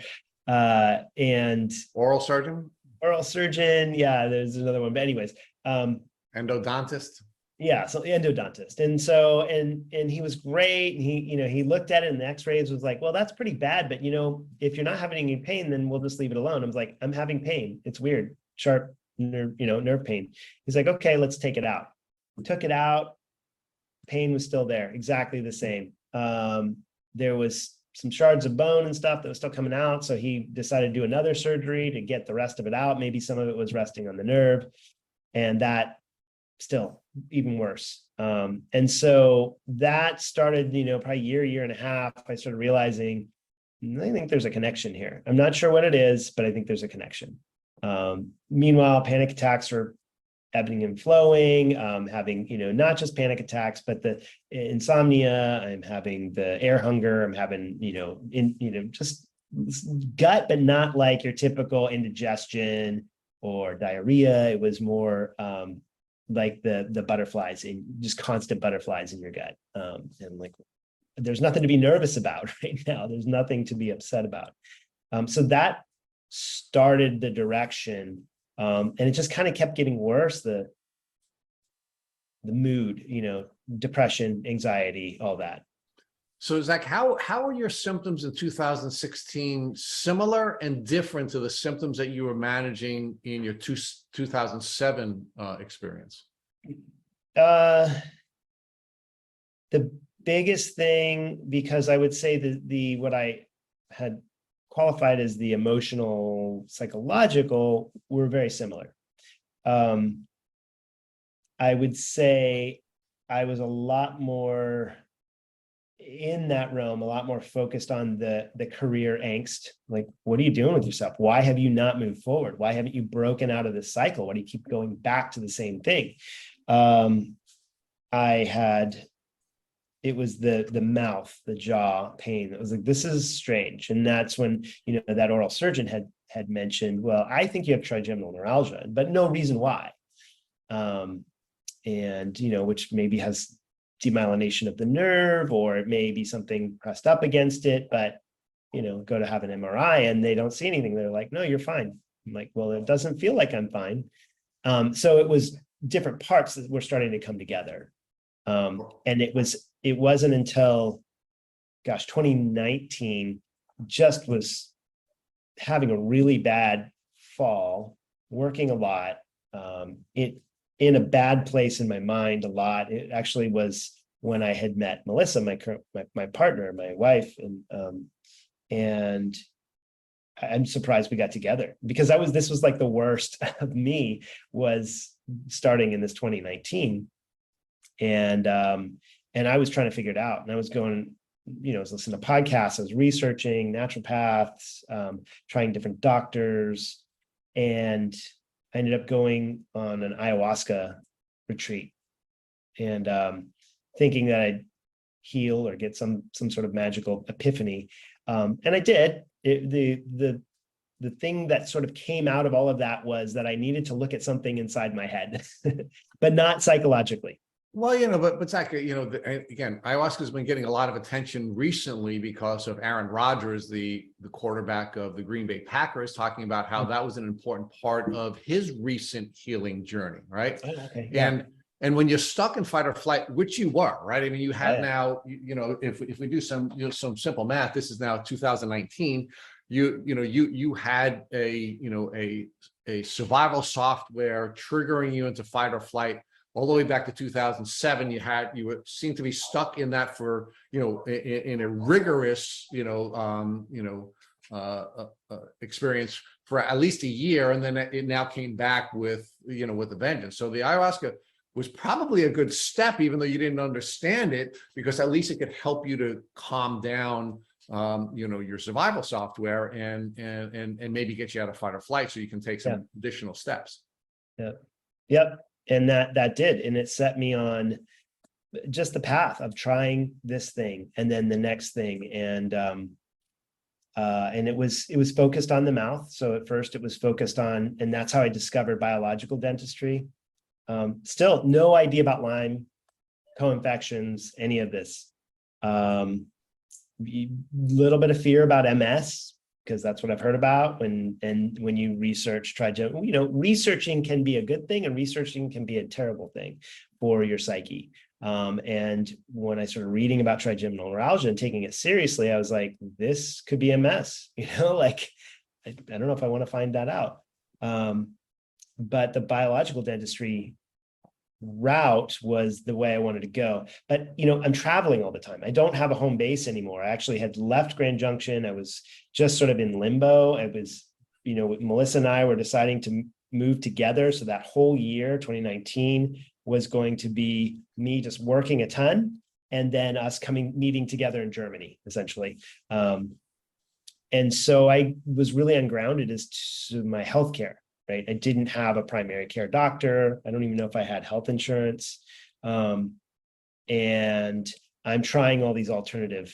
And Oral surgeon? Oral surgeon. Yeah, there's another one. But anyways. Endodontist? Yeah, so endodontist. And so, and he was great. And he looked at it, and the x-rays was like, well, that's pretty bad. But, if you're not having any pain, then we'll just leave it alone. I was like, I'm having pain. It's weird. Sharp nerve pain. He's like, okay, let's take it out. Took it out. Pain was still there. Exactly the same. There was some shards of bone and stuff that was still coming out. So he decided to do another surgery to get the rest of it out. Maybe some of it was resting on the nerve, and that still even worse. And so that started, probably year and a half. I started realizing, I think there's a connection here. I'm not sure what it is, but I think there's a connection. Meanwhile, panic attacks are ebbing and flowing, having, not just panic attacks, but the insomnia. I'm having the air hunger. I'm having, just gut, but not like your typical indigestion or diarrhea. It was more like the butterflies, and just constant butterflies in your gut. And like, there's nothing to be nervous about right now. There's nothing to be upset about. So that started the direction. And it just kind of kept getting worse. The mood, depression, anxiety, all that. So Zach, how are your symptoms in 2016 similar and different to the symptoms that you were managing in your 2007 experience? The biggest thing, because I would say the what I had qualified as the emotional, psychological, were very similar. I would say I was a lot more in that realm, a lot more focused on the career angst. Like, what are you doing with yourself? Why have you not moved forward? Why haven't you broken out of this cycle? Why do you keep going back to the same thing? It was the mouth, the jaw pain. It was like, this is strange. And that's when, that oral surgeon had mentioned, well, I think you have trigeminal neuralgia, but no reason why. And, which maybe has demyelination of the nerve, or it may be something pressed up against it, but, go to have an MRI and they don't see anything. They're like, no, you're fine. I'm like, well, it doesn't feel like I'm fine. So it was different parts that were starting to come together. And it wasn't until, 2019, just was having a really bad fall, working a lot, in a bad place in my mind a lot. It actually was when I had met Melissa, my partner, my wife, and I'm surprised we got together, because this was like the worst of me was starting in this 2019. And I was trying to figure it out, and I was going, I was listening to podcasts, I was researching naturopaths, trying different doctors, and I ended up going on an ayahuasca retreat, and thinking that I'd heal or get some sort of magical epiphany. And I did. The thing that sort of came out of all of that was that I needed to look at something inside my head, but not psychologically. Well, but Zach, again, ayahuasca has been getting a lot of attention recently because of Aaron Rodgers, the quarterback of the Green Bay Packers, talking about how that was an important part of his recent healing journey, right? Oh, okay. Yeah. And when you're stuck in fight or flight, which you were, right? I mean, you had now, if we do some simple math, this is now 2019. You had a survival software triggering you into fight or flight. All the way back to 2007, you seemed to be stuck in that for, in a rigorous, experience for at least a year. And then it now came back with a vengeance. So the ayahuasca was probably a good step, even though you didn't understand it, because at least it could help you to calm down, your survival software and maybe get you out of fight or flight so you can take some additional steps. Yeah. Yep. And that did, and it set me on just the path of trying this thing and then the next thing. And it was focused on the mouth. So at first it was focused on, and that's how I discovered biological dentistry. Still no idea about Lyme, co-infections, any of this. Little bit of fear about MS, because that's what I've heard about when you research researching can be a good thing, and researching can be a terrible thing for your psyche. And when I started reading about trigeminal neuralgia and taking it seriously, I was like, this could be MS, like, I don't know if I want to find that out. But the biological dentistry route was the way I wanted to go. But, I'm traveling all the time. I don't have a home base anymore. I actually had left Grand Junction. I was just sort of in limbo. I was, Melissa and I were deciding to move together. So that whole year, 2019, was going to be me just working a ton, and then us meeting together in Germany, essentially. And so I was really ungrounded as to my healthcare, right? I didn't have a primary care doctor. I don't even know if I had health insurance. And I'm trying all these alternative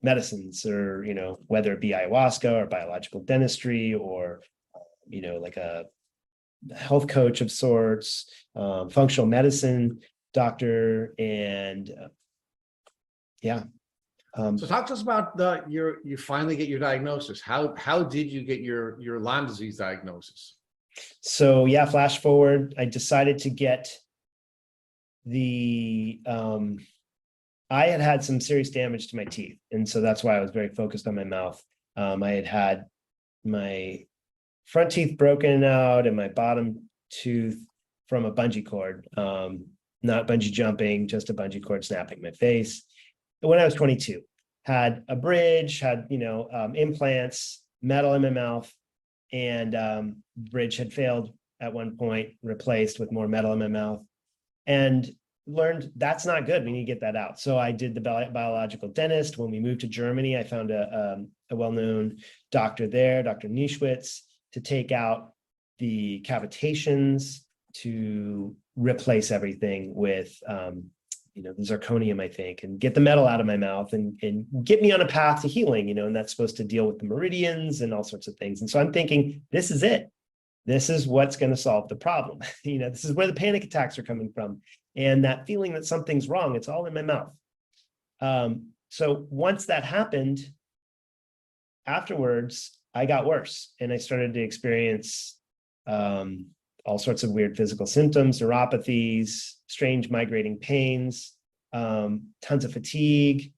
medicines, or, whether it be ayahuasca or biological dentistry, or, like a health coach of sorts, functional medicine doctor. And So talk to us about you finally get your diagnosis. How did you get your Lyme disease diagnosis? So flash forward, I decided to get I had some serious damage to my teeth. And so that's why I was very focused on my mouth. I had my front teeth broken out and my bottom tooth from a bungee cord, not bungee jumping, just a bungee cord snapping my face. When I was 22, had a bridge, had, implants, metal in my mouth, and bridge had failed at one point, replaced with more metal in my mouth, and learned that's not good. We need to get that out. So I did the biological dentist. When we moved to Germany, I found a well-known doctor there, Dr. Nischwitz, to take out the cavitations, to replace everything with, the zirconium, I think, and get the metal out of my mouth and get me on a path to healing, and that's supposed to deal with the meridians and all sorts of things. And so I'm thinking, this is it. This is what's going to solve the problem. This is where the panic attacks are coming from. And that feeling that something's wrong, it's all in my mouth. So once that happened, afterwards, I got worse, and I started to experience all sorts of weird physical symptoms, neuropathies, strange migrating pains, tons of fatigue,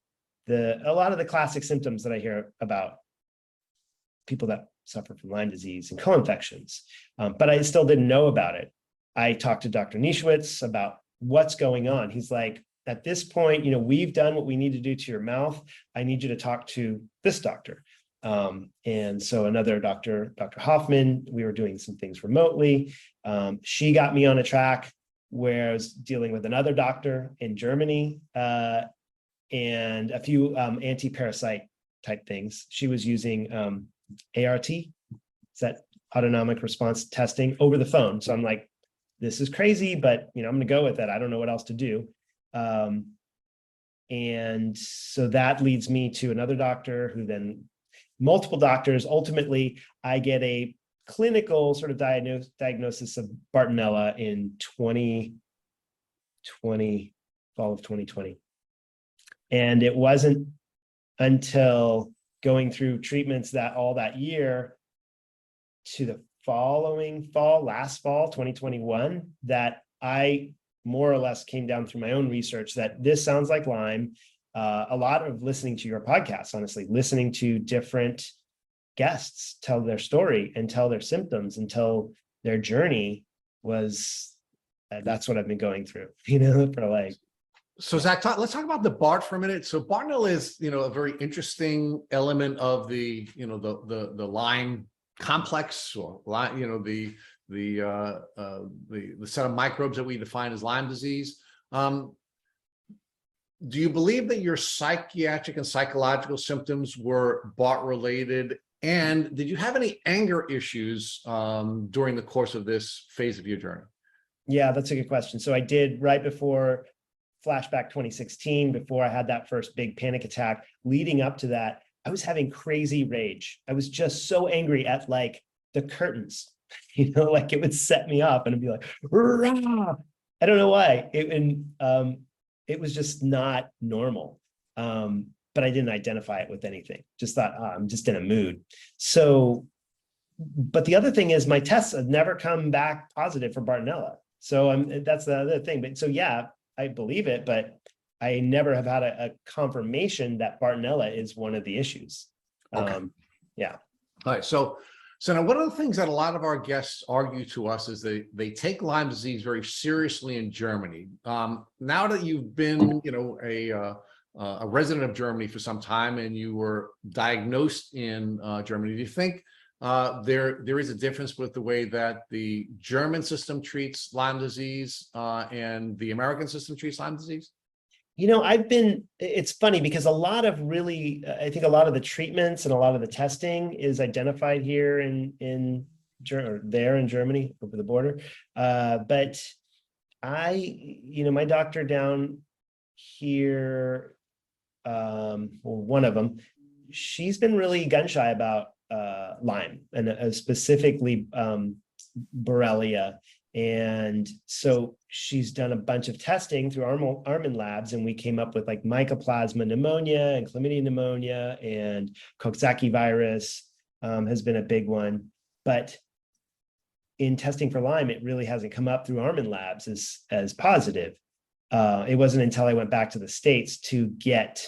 a lot of the classic symptoms that I hear about people that suffer from Lyme disease and co-infections. But I still didn't know about it. I talked to Dr. Nischwitz about what's going on. He's like, at this point, we've done what we need to do to your mouth. I need you to talk to this doctor. And so another Dr. Hoffman, we were doing some things remotely. She got me on a track where I was dealing with another doctor in Germany, and a few anti-parasite type things. She was using ART, is that autonomic response testing, over the phone. So I'm like, this is crazy, but I'm going to go with it. I don't know what else to do. And so that leads me to another doctor, who then multiple doctors. Ultimately, I get a clinical sort of diagnosis of Bartonella in 2020, fall of 2020. And it wasn't until going through treatments all that year to the following fall, last fall, 2021, that I more or less came down through my own research that this sounds like Lyme. A lot of listening to your podcast, honestly, listening to different guests tell their story and tell their symptoms and tell their journey was, that's what I've been going through, for like. So Zach, let's talk about the BART for a minute. So Bartonella is, a very interesting element of the Lyme complex, or the set of microbes that we define as Lyme disease. Do you believe that your psychiatric and psychological symptoms were BART related? And did you have any anger issues during the course of this phase of your journey? Yeah, that's a good question. So I did, right before flashback 2016, before I had that first big panic attack, leading up to that, I was having crazy rage. I was just so angry at like the curtains, like it would set me up and it'd be like, rah! I don't know why. It was just not normal. But I didn't identify it with anything. Just thought, I'm just in a mood. So, but the other thing is my tests have never come back positive for Bartonella. So that's the other thing. But so, yeah, I believe it, but I never have had a confirmation that Bartonella is one of the issues. Okay. Yeah. All right. So So now one of the things that a lot of our guests argue to us is they take Lyme disease very seriously in Germany. Now that you've been, a resident of Germany for some time and you were diagnosed in Germany, do you think there is a difference with the way that the German system treats Lyme disease and the American system treats Lyme disease? It's funny because I think a lot of the treatments and a lot of the testing is identified here in Germany over the border. But my doctor down here, one of them, she's been really gun shy about Lyme and specifically Borrelia. And so she's done a bunch of testing through Armin labs, and we came up with like mycoplasma pneumonia and chlamydia pneumonia, and Coxsackie virus has been a big one. But in testing for Lyme, it really hasn't come up through Armin labs as positive. It wasn't until I went back to the States to get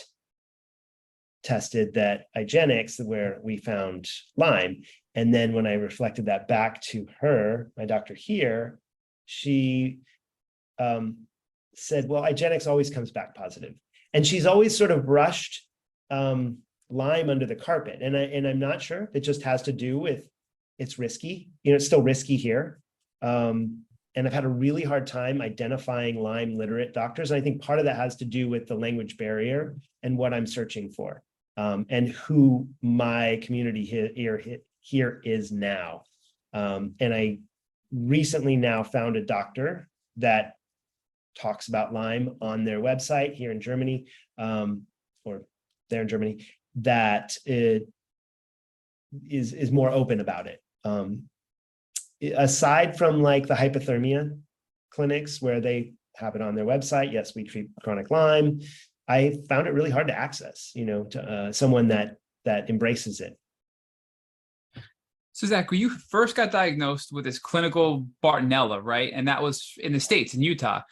tested that IGeneX, where we found Lyme. And then when I reflected that back to her, my doctor here, she said, well, IGeneX always comes back positive. And she's always sort of brushed Lyme under the carpet. And I'm not sure. It just has to do with it's risky. It's still risky here. And I've had a really hard time identifying Lyme literate doctors. And I think part of that has to do with the language barrier and what I'm searching for, and who my community here is now. And I recently now found a doctor that talks about Lyme on their website here in Germany, or there in Germany, that it is more open about it. Aside from like the hypothermia clinics where they have it on their website, yes, we treat chronic Lyme. I found it really hard to access, to someone that embraces it. So Zach, when you first got diagnosed with this clinical Bartonella, right? And that was in the States, in Utah.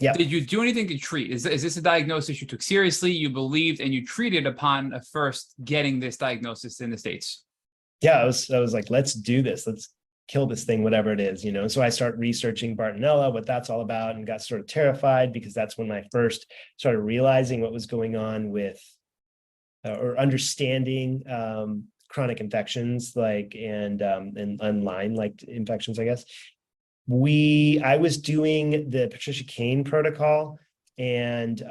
Yeah. Did you do anything to treat? Is this a diagnosis you took seriously, you believed, and you treated upon first getting this diagnosis in the States? Yeah, I was like, let's do this. Let's kill this thing, whatever it is, So I start researching Bartonella, what that's all about, and got sort of terrified because that's when I first started realizing what was going on with, or understanding chronic infections and Lyme like infections, I guess. I was doing the Patricia Kane protocol, and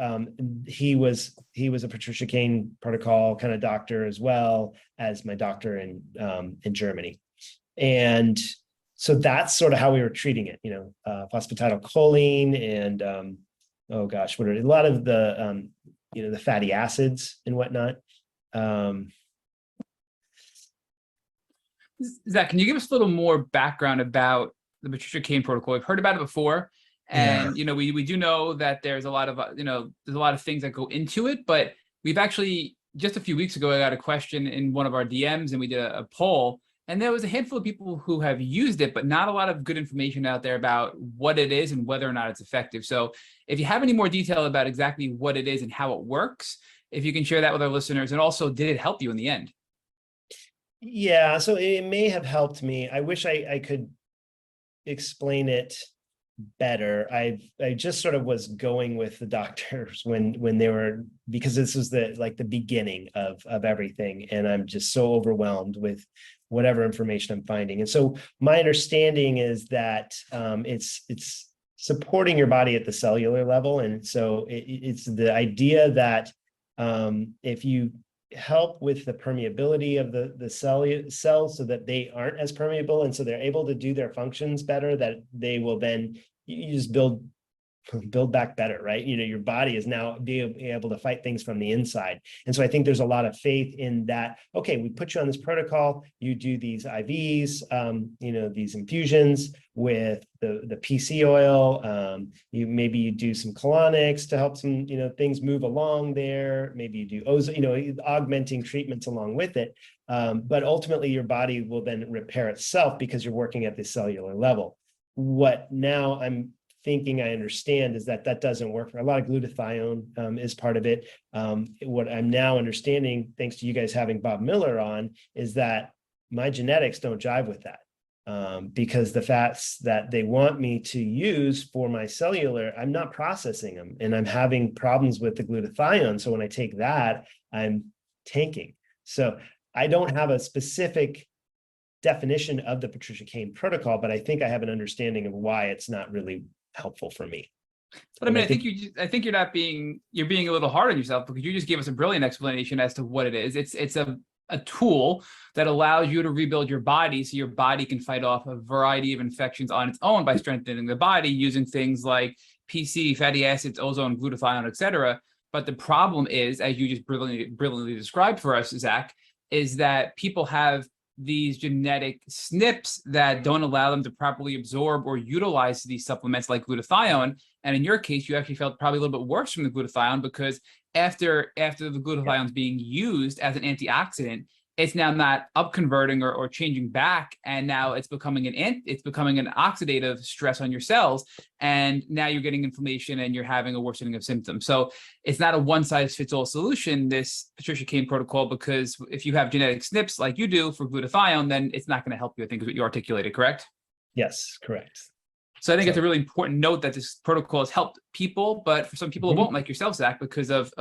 he was a Patricia Kane protocol kind of doctor as well as my doctor in Germany. And so that's sort of how we were treating it, phosphatidylcholine and what are a lot of the the fatty acids and whatnot. Zach, can you give us a little more background about the Patricia Kane protocol? We've heard about it before, and we do know that there's a lot of there's a lot of things that go into it. But we've actually just a few weeks ago I got a question in one of our DMs, and we did a poll, and there was a handful of people who have used it, but not a lot of good information out there about what it is and whether or not it's effective. So if you have any more detail about exactly what it is and how it works, if you can share that with our listeners, and also did it help you in the end? Yeah, so it may have helped me. I wish I could explain it better. I just sort of was going with the doctors when they were, because this was the beginning of everything, and I'm just so overwhelmed with whatever information I'm finding. And so my understanding is that it's supporting your body at the cellular level, and so it's the idea that if you help with the permeability of the cells so that they aren't as permeable, and so they're able to do their functions better, that they will then, you just build back better, right? Your body is now being able to fight things from the inside. And so I think there's a lot of faith in that. Okay, we put you on this protocol, you do these IVs, these infusions with the PC oil, maybe you do some colonics to help some, things move along there. Maybe you do ozone, augmenting treatments along with it. But ultimately your body will then repair itself because you're working at the cellular level. What now I'm thinking I understand is that doesn't work. For a lot of glutathione is part of it. What I'm now understanding, thanks to you guys having Bob Miller on, is that my genetics don't jive with that. Because the fats that they want me to use for my cellular, I'm not processing them, and I'm having problems with the glutathione. So when I take that, I'm tanking. So I don't have a specific definition of the Patricia Cain protocol, but I think I have an understanding of why it's not really helpful for me. But I mean, I think you're being a little hard on yourself, because you just gave us a brilliant explanation as to what it is. It's a tool that allows you to rebuild your body so your body can fight off a variety of infections on its own by strengthening the body using things like PC, fatty acids, ozone, glutathione, etc. But the problem is, as you just brilliantly described for us, Zach, is that people have these genetic SNPs that don't allow them to properly absorb or utilize these supplements like glutathione. And in your case, you actually felt probably a little bit worse from the glutathione, because after the glutathione is being used as an antioxidant, it's now not upconverting or changing back, and now it's becoming an oxidative stress on your cells, and now you're getting inflammation and you're having a worsening of symptoms. So it's not a one-size-fits-all solution, this Patricia Cain protocol, because if you have genetic SNPs like you do for glutathione, then it's not going to help you, I think is what you articulated, correct? Yes, correct. So I think it's a really important note that this protocol has helped people, but for some people it won't, like yourself, Zach, because of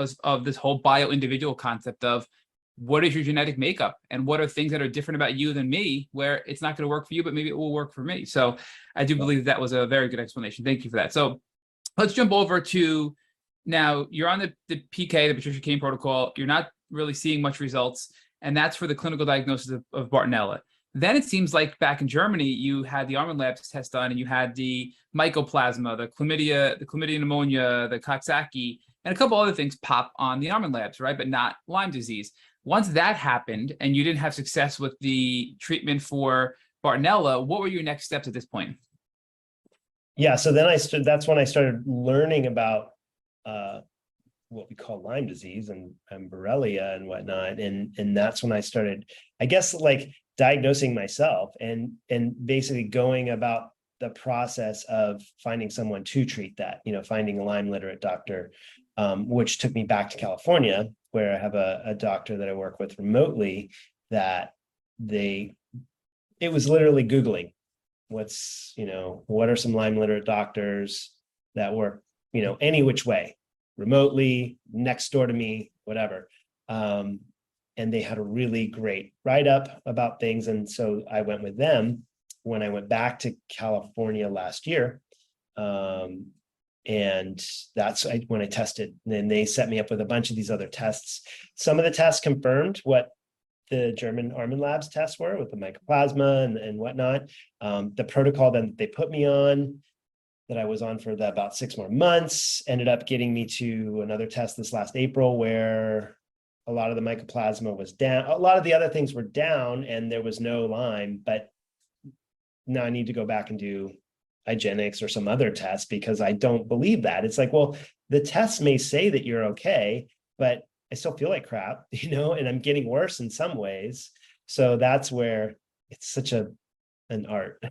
this whole bio-individual concept of what is your genetic makeup and what are things that are different about you than me, where it's not going to work for you, but maybe it will work for me. So I do believe that was a very good explanation. Thank you for that. So let's jump over to now. You're on the PK, the Patricia Cain protocol. You're not really seeing much results, and that's for the clinical diagnosis of Bartonella. Then it seems like back in Germany, you had the Armin Labs test done, and you had the mycoplasma, the chlamydia pneumonia, the Coxsackie, and a couple other things pop on the Armin Labs, right? But not Lyme disease. Once that happened and you didn't have success with the treatment for Bartonella, what were your next steps at this point? Yeah, so then that's when I started learning about what we call Lyme disease and Borrelia and whatnot. And that's when I started, I guess, like diagnosing myself and basically going about the process of finding someone to treat that, finding a Lyme literate doctor, which took me back to California, where I have a doctor that I work with remotely that it was literally Googling what are some Lyme literate doctors that work, any which way, remotely, next door to me, whatever. And they had a really great write-up about things. And so I went with them when I went back to California last year. And that's when I tested. And then they set me up with a bunch of these other tests. Some of the tests confirmed what the German Armin Labs tests were with the mycoplasma and whatnot. The protocol that they put me on, that I was on for about 6 more months, ended up getting me to another test this last April where a lot of the mycoplasma was down. A lot of the other things were down and there was no Lyme, but now I need to go back and do IGeneX or some other test because I don't believe that. It's like, well, the tests may say that you're okay, but I still feel like crap, and I'm getting worse in some ways. So that's where it's such an art.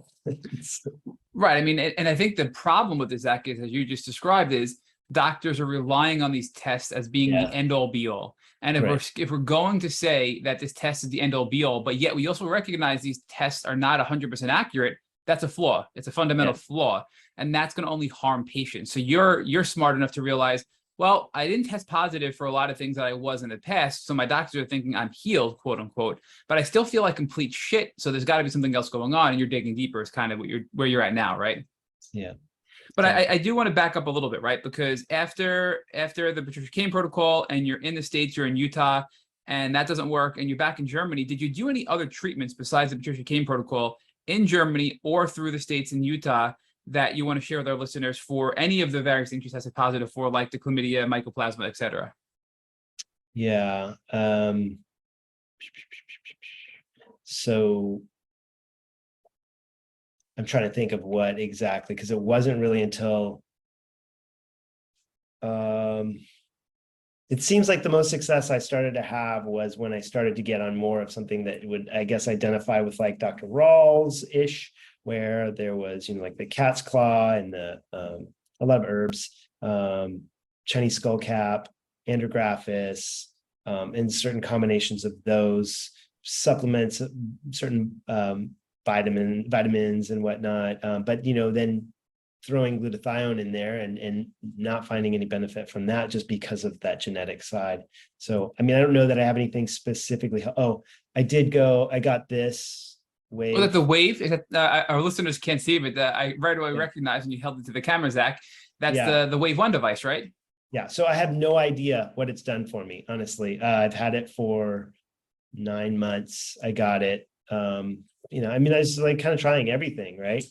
Right. I mean, and I think the problem with this, Zach, is, as you just described, is doctors are relying on these tests as being the end all be all. And if we're going to say that this test is the end all be all, but yet we also recognize these tests are not 100% accurate, that's a flaw. It's a fundamental flaw, and that's going to only harm patients. So you're smart enough to realize, well, I didn't test positive for a lot of things that I was in the past, so my doctors are thinking I'm healed, quote unquote, but I still feel like complete shit. So there's got to be something else going on, and you're digging deeper is kind of where you're at now, right? Yeah. But I do want to back up a little bit, right? Because after the Patricia Cain protocol, and you're in the States, you're in Utah, and that doesn't work, and you're back in Germany, did you do any other treatments besides the Patricia Cain protocol in Germany or through the States in Utah that you want to share with our listeners for any of the various things you tested positive for, like the chlamydia, mycoplasma, et cetera? Yeah. So I'm trying to think of what exactly, because it wasn't really until it seems like the most success I started to have was when I started to get on more of something that would, I guess, identify with like Dr. Rawls-ish, where there was, like the cat's claw and the a lot of herbs, Chinese skullcap, andrographis, and certain combinations of those supplements, certain vitamins and whatnot. But then throwing glutathione in there and not finding any benefit from that just because of that genetic side. So, I mean, I don't know that I have anything specifically. Oh, I got this wave. Well, that the wave is that our listeners can't see, but I right away recognized when you held it to the camera, Zach. That's the Wave 1 device, right? Yeah. So I have no idea what it's done for me, honestly. I've had it for 9 months. I got it. I was like kind of trying everything, right?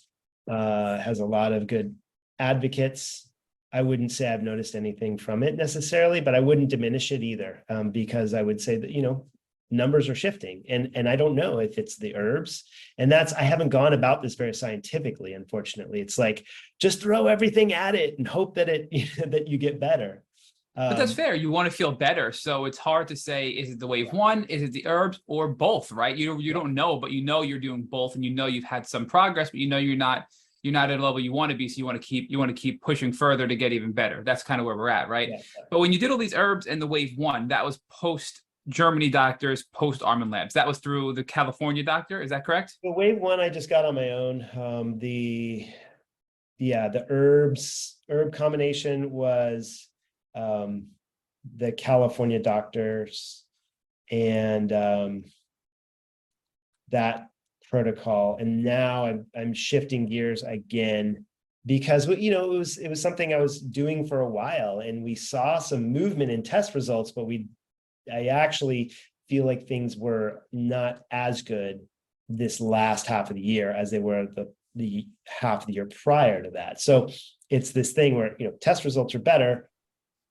Has a lot of good advocates. I wouldn't say I've noticed anything from it necessarily, but I wouldn't diminish it either, because I would say that, numbers are shifting, and I don't know if it's the herbs. And I haven't gone about this very scientifically, unfortunately. It's like, just throw everything at it and hope that that you get better. But that's fair. You want to feel better. So it's hard to say, is it the Wave 1? Is it the herbs, or both, right? You don't know, but you're doing both, and you've had some progress, but you're not at a level you want to be. So you want to keep pushing further to get even better. That's kind of where we're at, right? Yeah. But when you did all these herbs and the Wave 1, that was post Germany doctors, post Armin Labs. That was through the California doctor. Is that correct? The Wave 1 I just got on my own. The herb combination was the California doctors and that protocol. And now I'm shifting gears again because it was something I was doing for a while, and we saw some movement in test results, but I actually feel like things were not as good this last half of the year as they were the half of the year prior to that. So it's this thing where test results are better,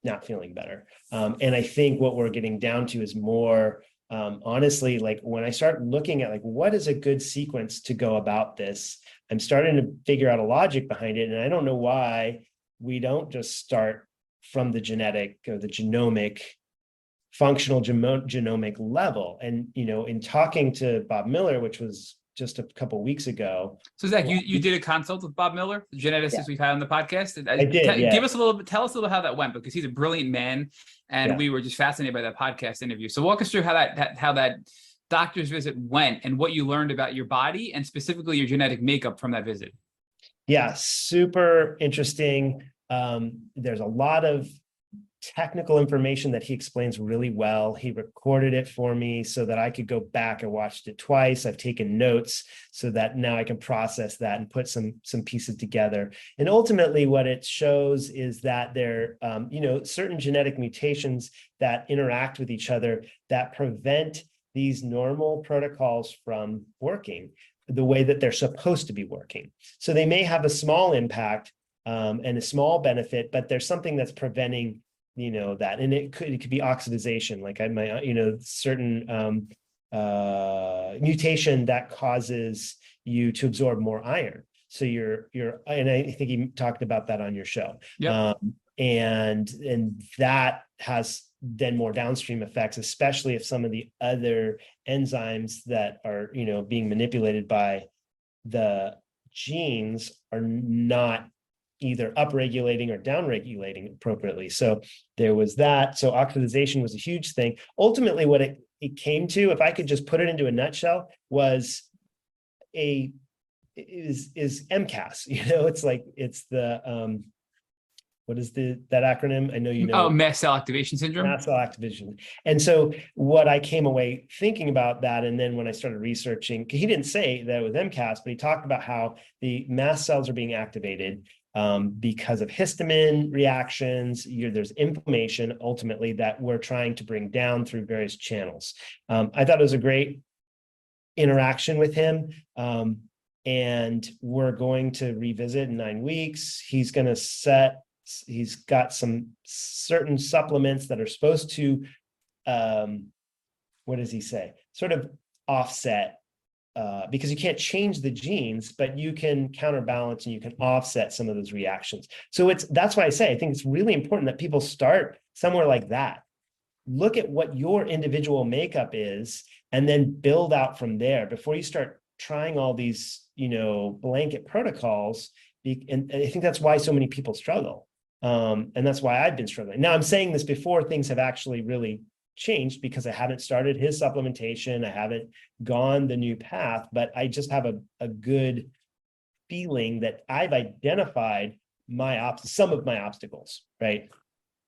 not feeling better. And I think what we're getting down to is more honestly, like when I start looking at like what is a good sequence to go about this, I'm starting to figure out a logic behind it. And I don't know why we don't just start from the genetic or the genomic, functional genomic level. And in talking to Bob Miller, which was just a couple of weeks ago. So Zach, you did a consult with Bob Miller, the geneticist we've had on the podcast. I did. Tell us a little bit how that went, because he's a brilliant man, and we were just fascinated by that podcast interview. So walk us through how that doctor's visit went and what you learned about your body and specifically your genetic makeup from that visit. Yeah, super interesting. There's a lot of technical information that he explains really well. He recorded it for me so that I could go back and watched it twice. I've taken notes so that now I can process that and put some pieces together. And ultimately what it shows is that there certain genetic mutations that interact with each other that prevent these normal protocols from working the way that they're supposed to be working. So they may have a small impact and a small benefit, but there's something that's preventing that, and it could be oxidization, like I might, certain mutation that causes you to absorb more iron. So and I think you talked about that on your show. Yeah. And that has then more downstream effects, especially if some of the other enzymes that are, being manipulated by the genes are not either upregulating or downregulating appropriately. So there was that. So oxidization was a huge thing. Ultimately, what it came to, if I could just put it into a nutshell, is MCAS. It's the what is that acronym? I know you know. Oh, mast cell activation syndrome. Mast cell activation. And so what I came away thinking about that, and then when I started researching, he didn't say that it was MCAS, but he talked about how the mast cells are being activated because of histamine reactions. There's inflammation ultimately that we're trying to bring down through various channels. I thought it was a great interaction with him. And we're going to revisit in 9 weeks. He's got some certain supplements that are supposed to, what does he say? Sort of offset, because you can't change the genes, but you can counterbalance and you can offset some of those reactions. So that's why I say, I think it's really important that people start somewhere like that. Look at what your individual makeup is, and then build out from there before you start trying all these, blanket protocols. And I think that's why so many people struggle. And that's why I've been struggling. Now, I'm saying this before things have actually really changed because I haven't started his supplementation. I haven't gone the new path, but I just have a good feeling that I've identified some of my obstacles, right?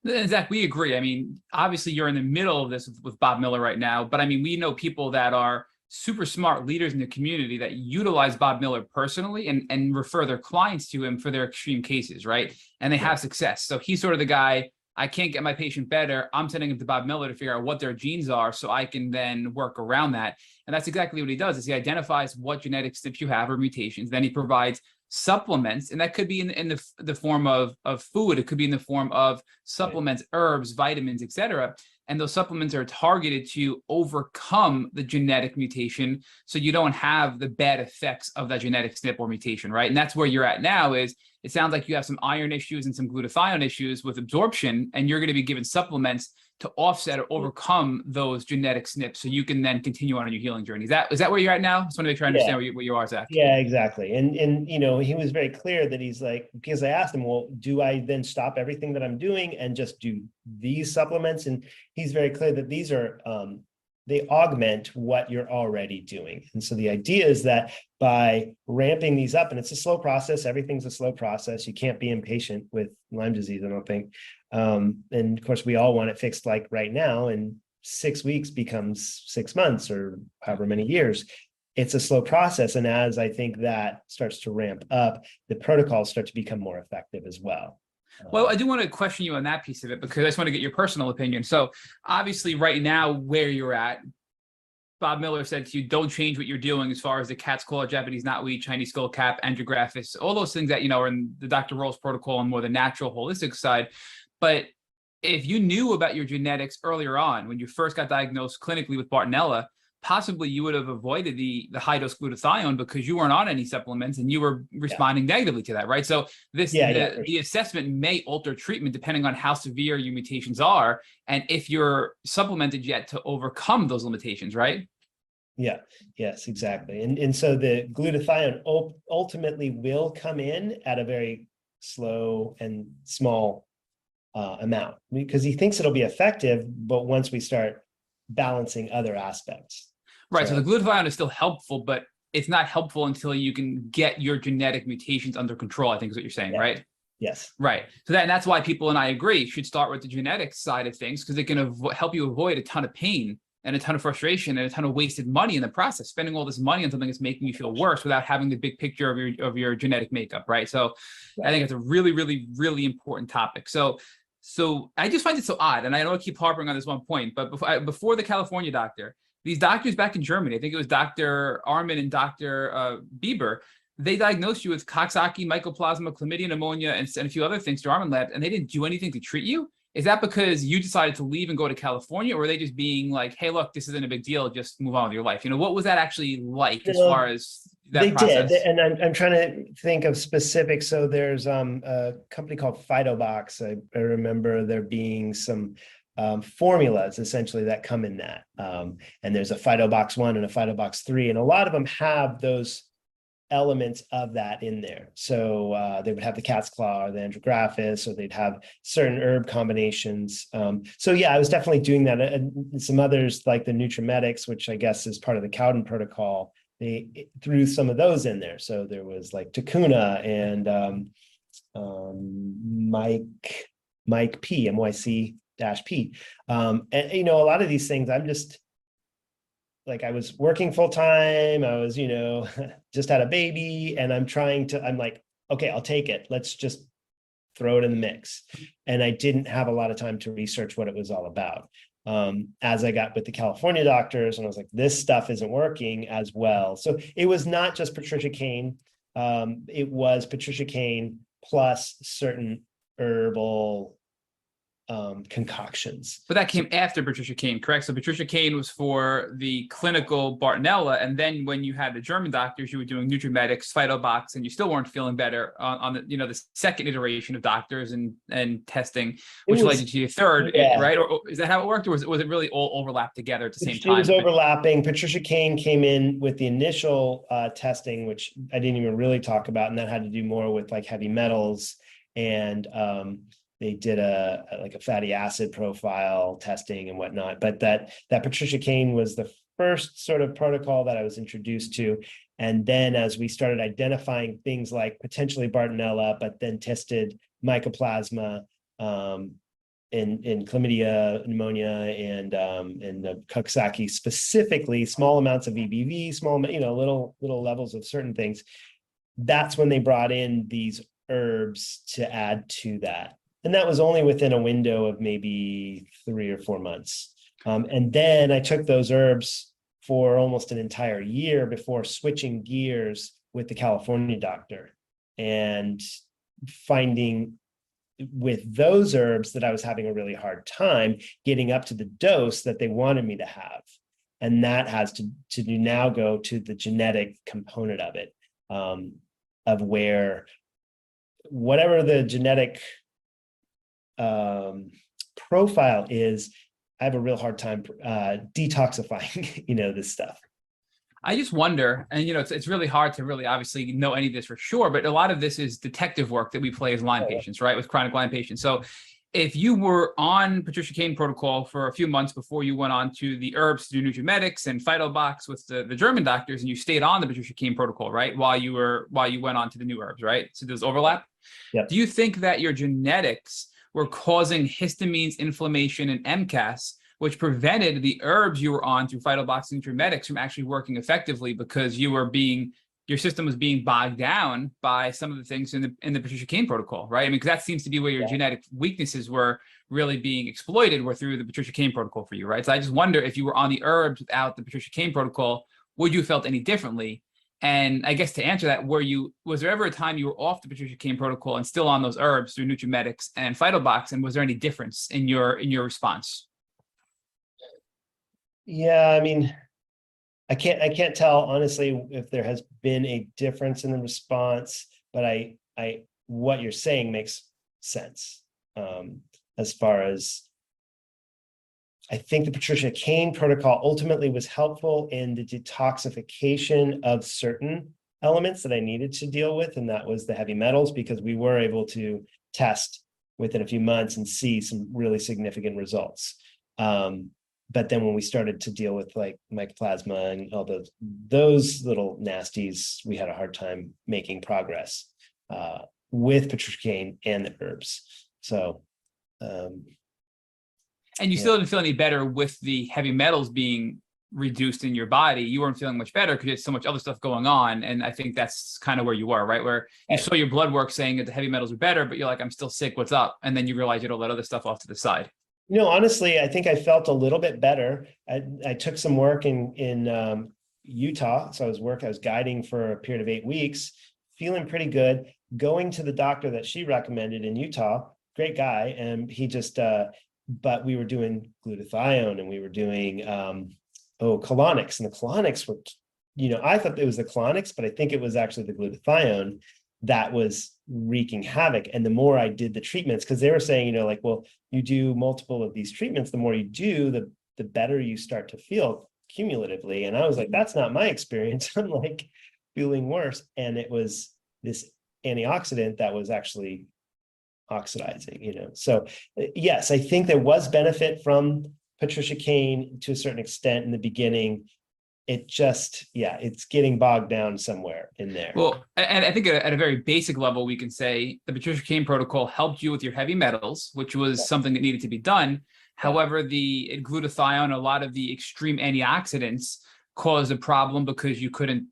And Zach, we agree. I mean, obviously you're in the middle of this with Bob Miller right now, but I mean, we know people that are super smart leaders in the community that utilize Bob Miller personally and refer their clients to him for their extreme cases, right? And they have success. So he's sort of the guy, I can't get my patient better, I'm sending him to Bob Miller to figure out what their genes are so I can then work around that. And that's exactly what he does, is he identifies what genetic SNPs you have or mutations, then he provides supplements, and that could be in the form of food, it could be in the form of supplements, herbs, vitamins, etc. And those supplements are targeted to overcome the genetic mutation so you don't have the bad effects of that genetic SNP or mutation, right? And that's where you're at now. Is it sounds like you have some iron issues and some glutathione issues with absorption, and you're going to be given supplements to offset or overcome those genetic SNPs so you can then continue on your healing journey. Is that where you're at now? I just want to make sure I understand where you are, Zach. Yeah, exactly. And you know, he was very clear that he's like, because I asked him, well, do I then stop everything that I'm doing and just do these supplements? And he's very clear that these are they augment what you're already doing. And so the idea is that by ramping these up, and it's a slow process, everything's a slow process. You can't be impatient with Lyme disease, I don't think. And of course, we all want it fixed like right now, and 6 weeks becomes 6 months or however many years. It's a slow process. And as I think that starts to ramp up, the protocols start to become more effective as well. Well, I do want to question you on that piece of it because I just want to get your personal opinion. So obviously right now where you're at, Bob Miller said to you, don't change what you're doing as far as the cat's claw, Japanese knotweed, Chinese skull cap, angiographis, all those things that, you know, are in the Dr. Roll's protocol and more the natural holistic side. But if you knew about your genetics earlier on, when you first got diagnosed clinically with Bartonella, possibly you would have avoided the high dose glutathione because you weren't on any supplements and you were responding negatively to that, right? So the assessment may alter treatment depending on how severe your mutations are and if you're supplemented yet to overcome those limitations, right? Yeah, yes, exactly. And so the glutathione ultimately will come in at a very slow and small amount because he thinks it'll be effective, but once we start balancing other aspects. Right. So the glutathione is still helpful, but it's not helpful until you can get your genetic mutations under control, I think is what you're saying, right? Yes. Right. So that's why people, and I agree, should start with the genetic side of things because it can help you avoid a ton of pain and a ton of frustration and a ton of wasted money in the process, spending all this money on something that's making you feel worse without having the big picture of your genetic makeup, right? So I think it's a really, really, really important topic. So I just find it so odd, and I don't keep harping on this one point, but before the California doctor, these doctors back in Germany, I think it was Dr. Armin and Dr. Bieber, they diagnosed you with Coxsackie, mycoplasma, chlamydia, pneumonia, and a few other things to Armin lab, and they didn't do anything to treat you? Is that because you decided to leave and go to California, or were they just being like, hey, look, this isn't a big deal, just move on with your life? You know, what was that actually like as far as that process? Did, and I'm trying to think of specifics. So there's a company called Phytobox. I remember there being some formulas essentially that come in that. And there's a Phytobox 1 and a Phytobox 3, and a lot of them have those elements of that in there. So they would have the cat's claw or the angiographis, or they'd have certain herb combinations. So yeah, I was definitely doing that. And some others like the Nutrimetics, which I guess is part of the Cowden protocol, they threw some of those in there. So there was like Takuna and Mike P, MYC-P. And you know, a lot of these things, I'm just like, I was working full time. I was, you know, just had a baby, and I'm like, okay, I'll take it. Let's just throw it in the mix. And I didn't have a lot of time to research what it was all about. As I got with the California doctors, and I was like, this stuff isn't working as well. So it was not just Patricia Kane. It was Patricia Kane plus certain herbal concoctions. But that came after Patricia Kane, correct? So Patricia Kane was for the clinical Bartonella, and then when you had the German doctors, you were doing Nutrimetics, Phytobox, and you still weren't feeling better on the, you know, the second iteration of doctors and testing, which led you to your third, right? Or is that how it worked, or was it really all overlapped together at the same time? It was overlapping. Patricia Kane came in with the initial testing, which I didn't even really talk about, and that had to do more with like heavy metals and they did a fatty acid profile testing and whatnot. But that Patricia Kane was the first sort of protocol that I was introduced to. And then as we started identifying things like potentially Bartonella, but then tested mycoplasma, in chlamydia, pneumonia, and the Coxsackie, specifically small amounts of EBV, small, little levels of certain things. That's when they brought in these herbs to add to that. And that was only within a window of maybe 3 or 4 months. And then I took those herbs for almost an entire year before switching gears with the California doctor and finding with those herbs that I was having a really hard time getting up to the dose that they wanted me to have. And that has to now go to the genetic component of it, of where whatever the genetic profile is, I have a real hard time detoxifying, this stuff. I just wonder, and it's really hard to really obviously know any of this for sure, but a lot of this is detective work that we play as Lyme patients, right? With chronic Lyme patients. So if you were on Patricia Kane protocol for a few months before you went on to the herbs to do NutriMedics and Phytobox with the German doctors, and you stayed on the Patricia Kane protocol, right? While you went on to the new herbs, right? So there's overlap. Yep. Do you think that your genetics were causing histamines, inflammation, and MCAS, which prevented the herbs you were on through Phytobox and NutriMedics from actually working effectively because your system was being bogged down by some of the things in the Patricia Kane protocol, right? I mean, because that seems to be where your genetic weaknesses were really being exploited, were through the Patricia Kane protocol for you, right? So I just wonder, if you were on the herbs without the Patricia Kane protocol, would you have felt any differently? And I guess to answer that, was there ever a time you were off the Patricia Kane protocol and still on those herbs through NutriMedics and Phytobox, and was there any difference in your response? Yeah, I mean, I can't tell honestly if there has been a difference in the response, but what you're saying makes sense. As far as I think the Patricia Kane protocol ultimately was helpful in the detoxification of certain elements that I needed to deal with, and that was the heavy metals, because we were able to test within a few months and see some really significant results. But then when we started to deal with like mycoplasma and all those little nasties, we had a hard time making progress with Patricia Kane and the herbs. So, and you still didn't feel any better with the heavy metals being reduced in your body. You weren't feeling much better because you had so much other stuff going on. And I think that's kind of where you were, right? Where you saw your blood work saying that the heavy metals are better, but you're like, I'm still sick, what's up? And then you realize you had all that other stuff off to the side. Honestly, I think I felt a little bit better. I took some work in Utah. So I was guiding for a period of 8 weeks, feeling pretty good, going to the doctor that she recommended in Utah, great guy. And he just, but we were doing glutathione and we were doing, colonics, and the colonics were, I thought it was the colonics, but I think it was actually the glutathione that was wreaking havoc. And the more I did the treatments, because they were saying, well, you do multiple of these treatments, the more you do, the better you start to feel cumulatively. And I was like, that's not my experience. I'm like feeling worse. And it was this antioxidant that was actually oxidizing, So yes, I think there was benefit from Patricia Kane to a certain extent in the beginning. It just, it's getting bogged down somewhere in there. Well, and I think at a very basic level, we can say the Patricia Kane protocol helped you with your heavy metals, which was something that needed to be done. However, the glutathione, a lot of the extreme antioxidants caused a problem because you couldn't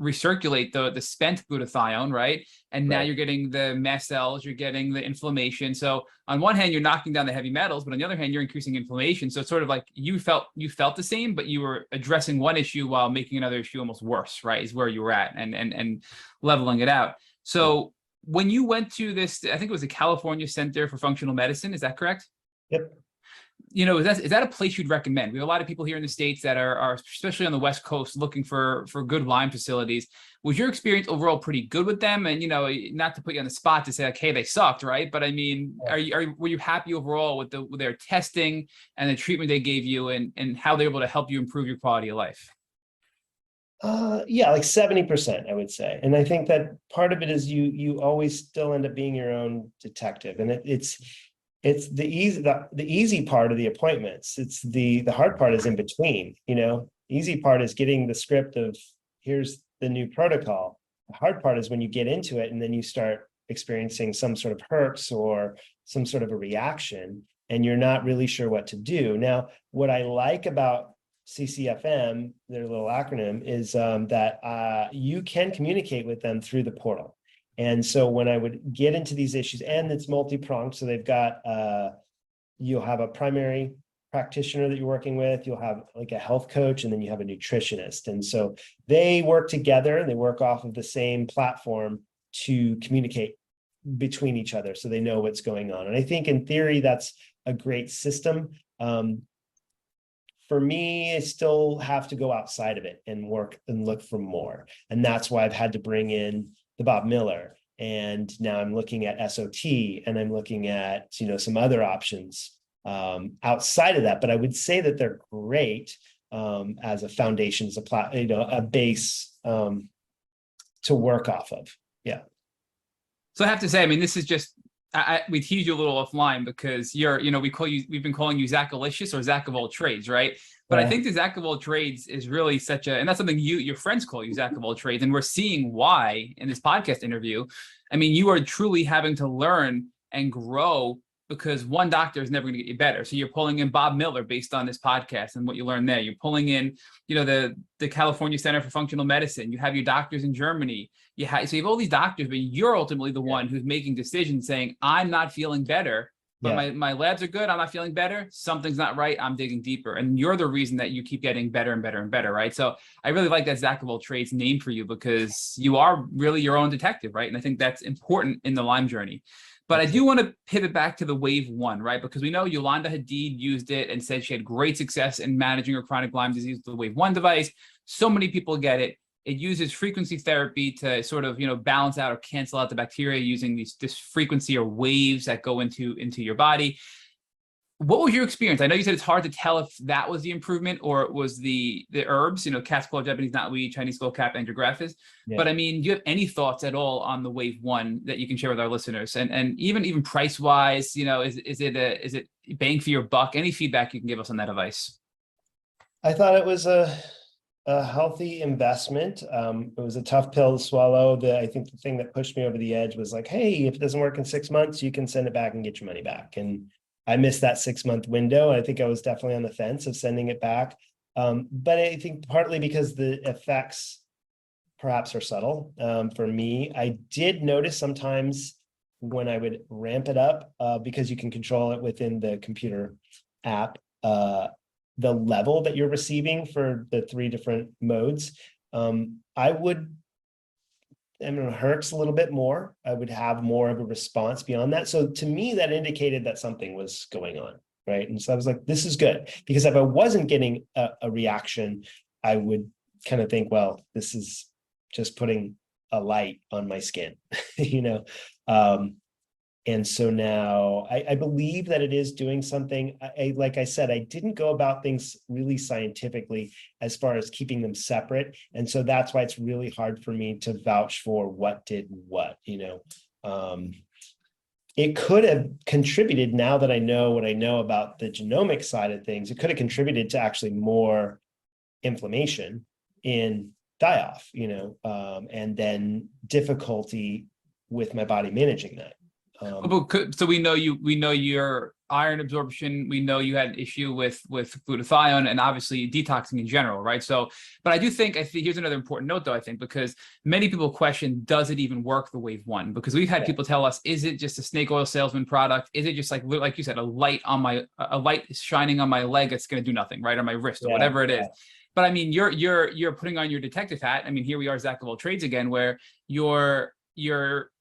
recirculate the spent glutathione, right? And now you're getting the mast cells, you're getting the inflammation. So on one hand, you're knocking down the heavy metals, but on the other hand, you're increasing inflammation. So it's sort of like you felt the same, but you were addressing one issue while making another issue almost worse, right? Is where you were at and leveling it out. So when you went to this, I think it was the California Center for Functional Medicine, is that correct? Yep. Is that a place you'd recommend? We have a lot of people here in the States that are especially on the West Coast, looking for good Lyme facilities. Was your experience overall pretty good with them? And, not to put you on the spot to say like, hey, they sucked, right? But I mean, were you happy overall with their testing and the treatment they gave you and how they were able to help you improve your quality of life? Yeah, like 70%, I would say. And I think that part of it is you always still end up being your own detective. And it's the easy part of the appointments. It's the hard part is in between, easy part is getting the script of here's the new protocol. The hard part is when you get into it and then you start experiencing some sort of herpes or some sort of a reaction, and you're not really sure what to do. Now, what I like about CCFM, their little acronym, is that you can communicate with them through the portal. And so when I would get into these issues, and it's multi-pronged, so they've got, you'll have a primary practitioner that you're working with, you'll have like a health coach, and then you have a nutritionist. And so they work together and they work off of the same platform to communicate between each other so they know what's going on. And I think in theory, that's a great system. For me, I still have to go outside of it and work and look for more. And that's why I've had to bring in the Bob Miller. And now I'm looking at SOT, and I'm looking at, some other options outside of that. But I would say that they're great as a foundation, as a base to work off of. Yeah. So I have to say, I mean, this is just, we tease you a little offline because we've been calling you Zackalicious or Zack of All Trades, right? But yeah. I think the Zack of All Trades is really and that's something your friends call you, Zack of All Trades. And we're seeing why in this podcast interview. I mean, you are truly having to learn and grow because one doctor is never going to get you better. So you're pulling in Bob Miller based on this podcast and what you learned there. You're pulling in, the California Center for Functional Medicine. You have your doctors in Germany. So you have all these doctors, but you're ultimately the one who's making decisions saying, I'm not feeling better, but my labs are good. I'm not feeling better. Something's not right. I'm digging deeper. And you're the reason that you keep getting better and better and better, right? So I really like that Zack of All Trades name for you because you are really your own detective, right? And I think that's important in the Lyme journey. But I do want to pivot back to the wave 1, right? Because we know Yolanda Hadid used it and said she had great success in managing her chronic Lyme disease with the wave 1 device. So many people get it. It uses frequency therapy to sort of, balance out or cancel out the bacteria using this frequency or waves that go into your body. What was your experience? I know you said it's hard to tell if that was the improvement or it was the herbs, cat's claw, Japanese knotweed, Chinese skullcap, andrographis. Yeah. But I mean, do you have any thoughts at all on the wave 1 that you can share with our listeners? And even price wise, is it bang for your buck? Any feedback you can give us on that device? I thought it was a healthy investment. It was a tough pill to swallow. I think the thing that pushed me over the edge was like, hey, if it doesn't work in 6 months, you can send it back and get your money back. And I missed that 6-month window. I think I was definitely on the fence of sending it back. But I think partly because the effects perhaps are subtle. For me, I did notice sometimes when I would ramp it up, because you can control it within the computer app, the level that you're receiving for the 3 different modes, it hurts a little bit more. I would have more of a response beyond that. So to me, that indicated that something was going on, right? And so I was like, this is good. Because if I wasn't getting a reaction, I would kind of think, well, this is just putting a light on my skin, And so now I believe that it is doing something. Like I said, I didn't go about things really scientifically as far as keeping them separate. And so that's why it's really hard for me to vouch for what did what, It could have contributed, now that I know what I know about the genomic side of things, it could have contributed to actually more inflammation in die-off, and then difficulty with my body managing that. So we know your iron absorption. We know you had an issue with glutathione and obviously detoxing in general, right? So, but I think here's another important note though, I think, because many people question, does it even work the wave 1? Because we've had people tell us, is it just a snake oil salesman product? Is it just like you said, a light shining on my leg that's going to do nothing, right? Or my wrist or whatever it is. But I mean, you're putting on your detective hat. I mean, here we are, Zack of All Trades again, where your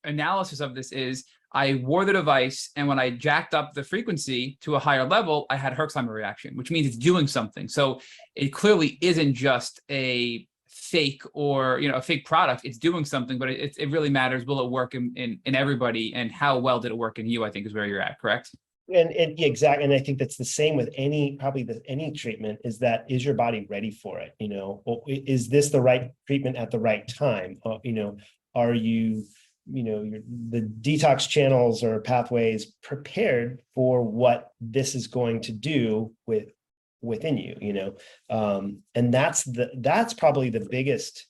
analysis of this is, I wore the device, and when I jacked up the frequency to a higher level, I had Herxheimer reaction, which means it's doing something. So it clearly isn't just a fake or a fake product. It's doing something, but it really matters. Will it work in everybody, and how well did it work in you? I think is where you're at. Correct? And yeah, exactly. And I think that's the same with any treatment, is your body ready for it? Is this the right treatment at the right time? Are you, the detox channels or pathways prepared for what this is going to do within you, and that's probably the biggest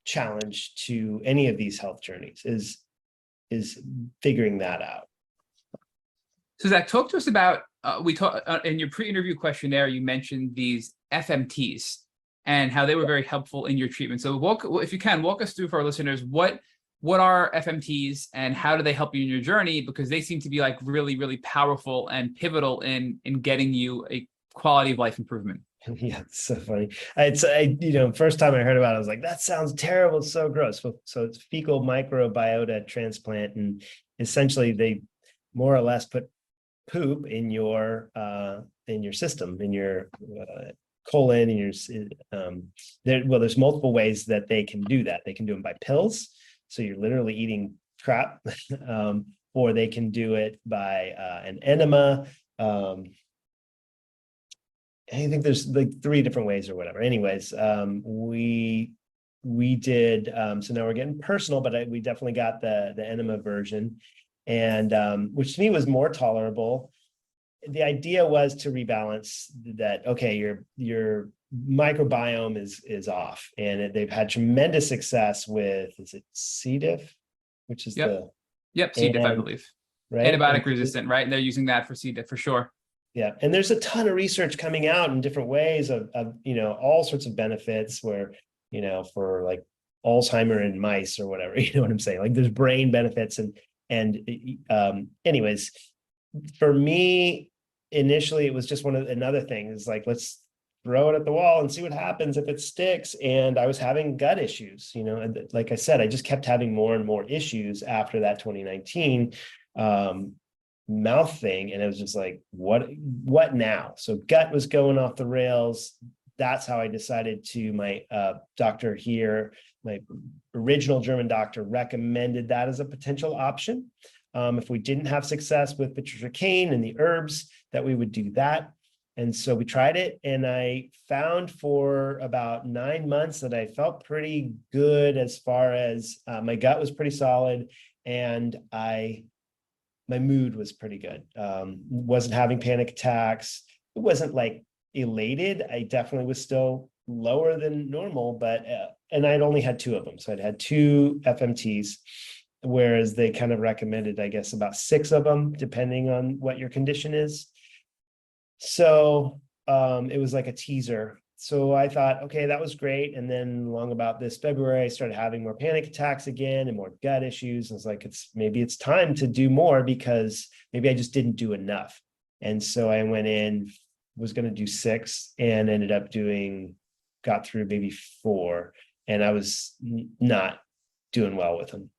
challenge to any of these health journeys is figuring that out. So Zach, talk to us about, we talked in your pre-interview questionnaire, you mentioned these FMTs and how they were very helpful in your treatment. So if you can, walk us through for our listeners, what are FMTs and how do they help you in your journey? Because they seem to be like really, really powerful and pivotal in getting you a quality of life improvement. Yeah, it's so funny. First time I heard about it, I was like, that sounds terrible. It's so gross. So it's fecal microbiota transplant. And essentially they more or less put poop in your system, in your colon, in your there's multiple ways that they can do that. They can do them by pills, so you're literally eating crap, or they can do it by an enema. I think there's like 3 different ways or whatever. Anyways, we did, so now we're getting personal, but we definitely got the enema version, and which to me was more tolerable. The idea was to rebalance that. Okay, your microbiome is off, and they've had tremendous success with, is it C. diff, which is C. diff, I believe, right? Antibiotic resistant, right? And they're using that for C. diff for sure. Yeah, and there's a ton of research coming out in different ways of all sorts of benefits, where for like Alzheimer in mice or whatever, you know what I'm saying? Like there's brain benefits, and anyways, for me initially it was just another thing. It's like, let's throw it at the wall and see what happens if it sticks. And I was having gut issues, and like I said, I just kept having more and more issues after that 2019 mouth thing, and it was just like, what now? So gut was going off the rails. That's how I decided to, my doctor here, my original German doctor, recommended that as a potential option. If we didn't have success with butyricaine and the herbs, that we would do that. And so we tried it, and I found for about 9 months that I felt pretty good, as far as my gut was pretty solid, and my mood was pretty good. Wasn't having panic attacks. It wasn't like elated. I definitely was still lower than normal, but and I'd only had 2 of them. So I'd had 2 FMTs, whereas they kind of recommended, I guess, about 6 of them, depending on what your condition is. So it was like a teaser. So I thought, okay, that was great. And then along about this February, I started having more panic attacks again and more gut issues. And it's like, maybe it's time to do more, because maybe I just didn't do enough. And so I went in, was going to do 6, and ended up got through maybe 4. And I was not doing well with them.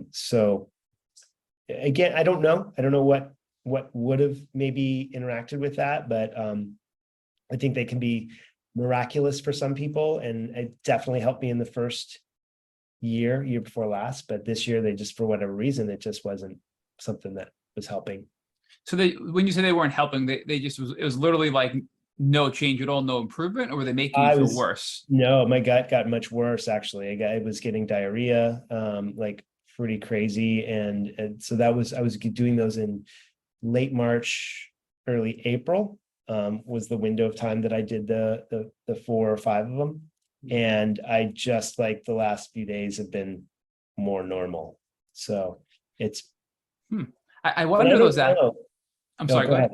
So again, I don't know what would have maybe interacted with that, but I think they can be miraculous for some people, and it definitely helped me in the first year before last, but this year they just, for whatever reason, it just wasn't something that was helping. So when you say they weren't helping, they just it was literally like no change at all, no improvement, or were they making you feel worse? No, my gut got much worse, actually. I was getting diarrhea, like pretty crazy, and so I was doing those in late March, early April. Was the window of time that I did the 4 or 5 of them. And I just, like, the last few days have been more normal. So it's, I wonder though, Zach. I'm sorry, go ahead.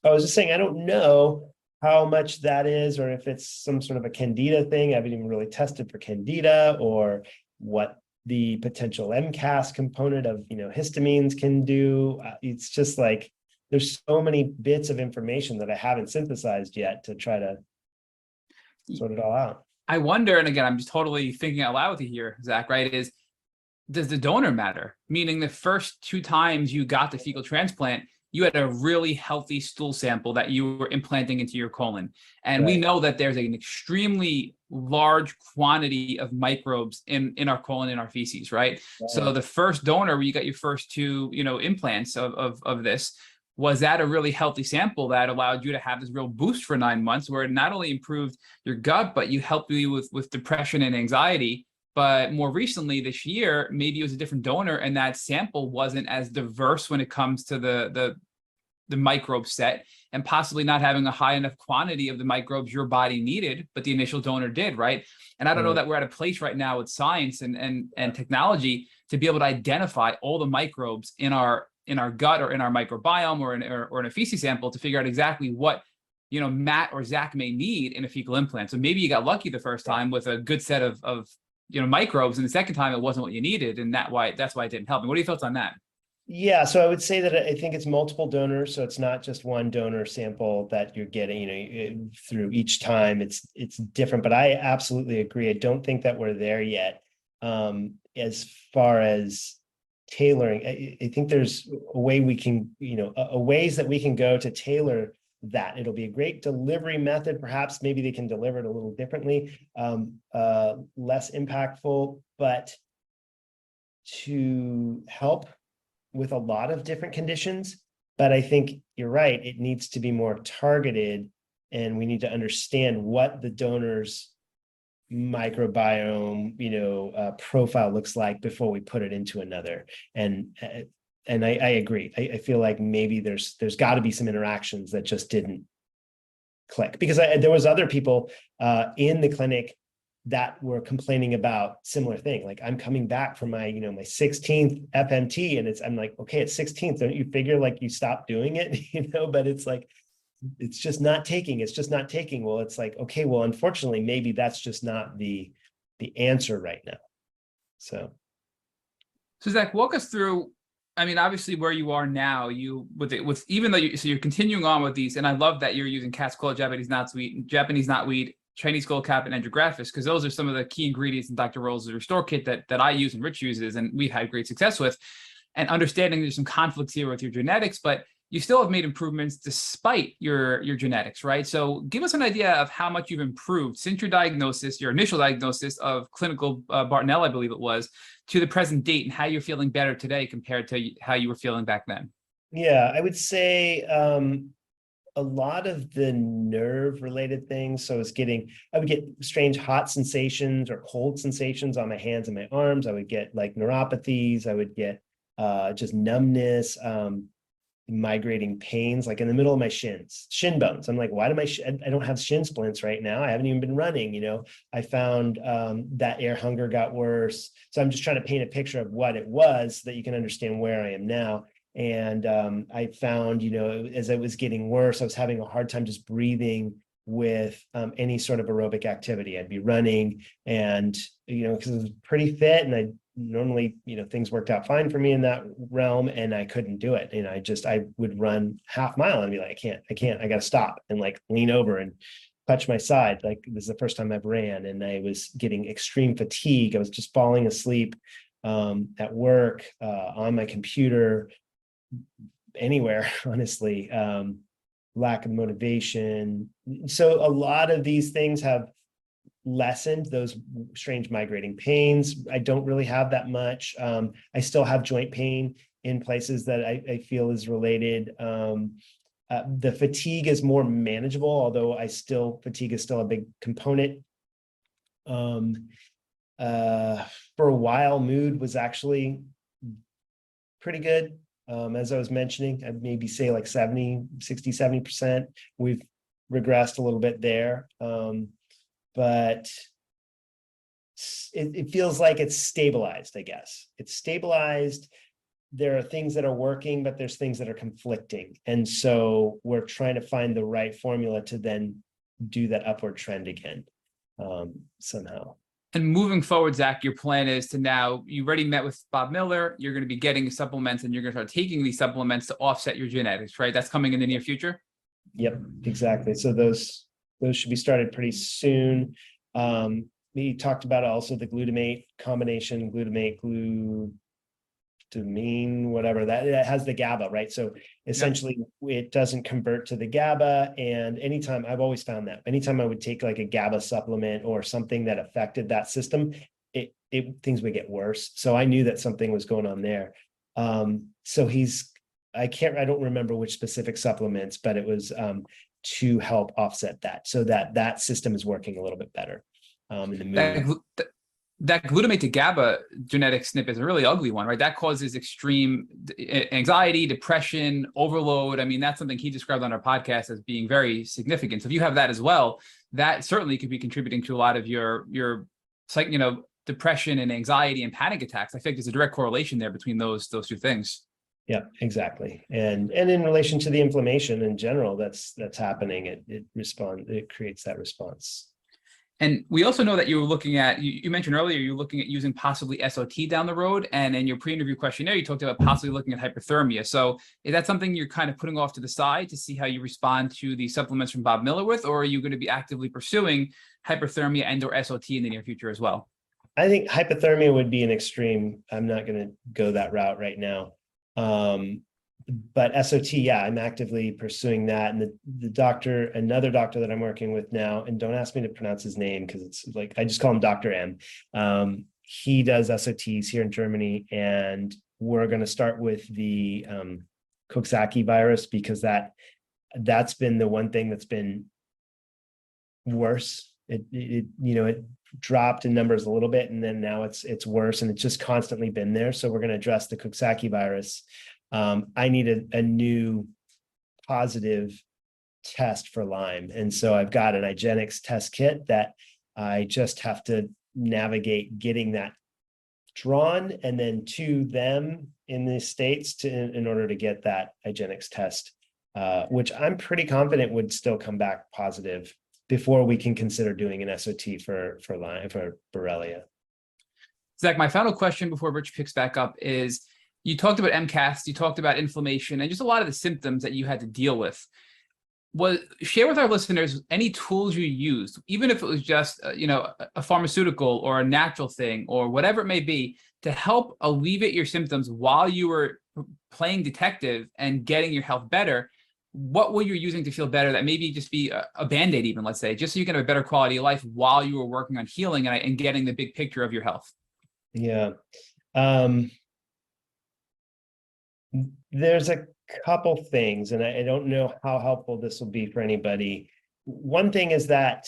I was just saying, I don't know how much that is, or if it's some sort of a candida thing. I haven't even really tested for candida, or what the potential MCAS component of, histamines can do. It's just like, there's so many bits of information that I haven't synthesized yet to try to sort it all out. I wonder, and again, I'm just totally thinking out loud with you here, Zach, right? Does the donor matter? Meaning the first 2 times you got the fecal transplant, you had a really healthy stool sample that you were implanting into your colon. And we Right. know that there's an extremely large quantity of microbes in our colon, in our feces, right? So the first donor where you got your first two, implants of this, was that a really healthy sample that allowed you to have this real boost for 9 months, where it not only improved your gut, but you helped you with depression and anxiety. But more recently this year, maybe it was a different donor and that sample wasn't as diverse when it comes to the microbe set, and possibly not having a high enough quantity of the microbes your body needed, but the initial donor did, right? And I don't know that we're at a place right now with science and technology to be able to identify all the microbes in our gut or in our microbiome or in a feces sample to figure out exactly what Matt or Zach may need in a fecal implant. So maybe you got lucky the first time with a good set of microbes, and the second time it wasn't what you needed, and that's why it didn't help. And what are your thoughts on that? Yeah, so I would say that I think it's multiple donors, so it's not just one donor sample that you're getting, through each time. It's different, but I absolutely agree. I don't think that we're there yet. As far as tailoring, I think there's a way we can, ways that we can go to tailor that. It'll be a great delivery method. Perhaps maybe they can deliver it a little differently, less impactful, but to help with a lot of different conditions. But I think you're right, it needs to be more targeted, and we need to understand what the donor's microbiome, profile looks like before we put it into another. And I agree. I feel like maybe there's got to be some interactions that just didn't click, because there was other people in the clinic that were complaining about similar thing. Like, I'm coming back from my, my 16th FMT, and I'm like, okay, it's 16th. Don't you figure like you stop doing it, but it's like, it's just not taking. Well, it's like, okay, well, unfortunately, maybe that's just not the answer right now. So Zach, walk us through. I mean, obviously, where you are now, with even though you're continuing on with these, and I love that you're using cat's claw, Japanese knotweed, Chinese skullcap, and andrographis, because those are some of the key ingredients in Dr. Rolls' Restore Kit that I use and Rich uses, and we've had great success with. And understanding there's some conflicts here with your genetics, but you still have made improvements despite your genetics, right? So give us an idea of how much you've improved since your initial diagnosis of clinical Bartonella, I believe it was, to the present date, and how you're feeling better today compared to how you were feeling back then. yeah, I would say a lot of the nerve related things. So I would get strange hot sensations or cold sensations on my hands and my arms. I would get like neuropathies. I would get just numbness, migrating pains, like in the middle of my shin bones. I'm like, why do I don't have shin splints right now? I haven't even been running, I found that air hunger got worse. So I'm just trying to paint a picture of what it was so that you can understand where I am now. And I found, as it was getting worse, I was having a hard time just breathing with any sort of aerobic activity. I'd be running and, because I was pretty fit, and I normally, things worked out fine for me in that realm, and I couldn't do it. I would run half mile and be like, I can't, I got to stop and like lean over and touch my side. Like, this is the first time I've ran, and I was getting extreme fatigue. I was just falling asleep at work, on my computer, anywhere, honestly. Lack of motivation. So a lot of these things have lessened, those strange migrating pains. I don't really have that much. I still have joint pain in places that I feel is related. The fatigue is more manageable, although fatigue is still a big component. For a while, mood was actually pretty good. As I was mentioning, I'd maybe say like 70%. We've regressed a little bit there. But it feels like it's stabilized, I guess. It's stabilized. There are things that are working, but there's things that are conflicting. And so we're trying to find the right formula to then do that upward trend again, somehow. And moving forward, Zach, your plan is to now, you already met with Bob Miller, you're going to be getting supplements, and you're going to start taking these supplements to offset your genetics, right? That's coming in the near future? Yep, exactly. So those should be started pretty soon. We talked about also the glutamate combination, whatever that has the GABA, right? So essentially it doesn't convert to the GABA. And anytime, I've always found that anytime I would take like a GABA supplement or something that affected that system, things would get worse. So I knew that something was going on there. So I don't remember which specific supplements, but it was to help offset that, so that system is working a little bit better in the mood. That glutamate to GABA genetic SNP is a really ugly one, right? That causes extreme anxiety, depression, overload. I mean, that's something he described on our podcast as being very significant. So if you have that as well, that certainly could be contributing to a lot of your depression and anxiety and panic attacks. I think there's a direct correlation there between those two things. Yeah, exactly. And in relation to the inflammation in general, that's happening. It creates that response. And we also know that you were looking at, you mentioned earlier, you're looking at using possibly SOT down the road. And in your pre-interview questionnaire, you talked about possibly looking at hyperthermia. So is that something you're kind of putting off to the side to see how you respond to the supplements from Bob Miller with, or are you going to be actively pursuing hyperthermia and or SOT in the near future as well? I think hypothermia would be an extreme. I'm not going to go that route right now. But SOT, yeah, I'm actively pursuing that. And another doctor that I'm working with now, and don't ask me to pronounce his name because it's like, I just call him Dr. M. He does SOTs here in Germany, and we're going to start with the Coxsackie virus because that's been the one thing that's been worse. It dropped in numbers a little bit, and then now it's worse, and it's just constantly been there. So we're going to address the Coxsackie virus. I need a new positive test for Lyme. And so I've got an IGeneX test kit that I just have to navigate getting that drawn and then to them in the States in order to get that IGeneX test, which I'm pretty confident would still come back positive before we can consider doing an SOT for Lyme, for Borrelia. Zach, my final question before Rich picks back up is, you talked about MCAS, you talked about inflammation, and just a lot of the symptoms that you had to deal with. Share with our listeners any tools you used, even if it was just a pharmaceutical or a natural thing or whatever it may be, to help alleviate your symptoms while you were playing detective and getting your health better. What were you using to feel better? That maybe just be a Band-Aid, even, let's say, just so you can have a better quality of life while you were working on healing and getting the big picture of your health. Yeah. There's a couple things, and I don't know how helpful this will be for anybody. One thing is that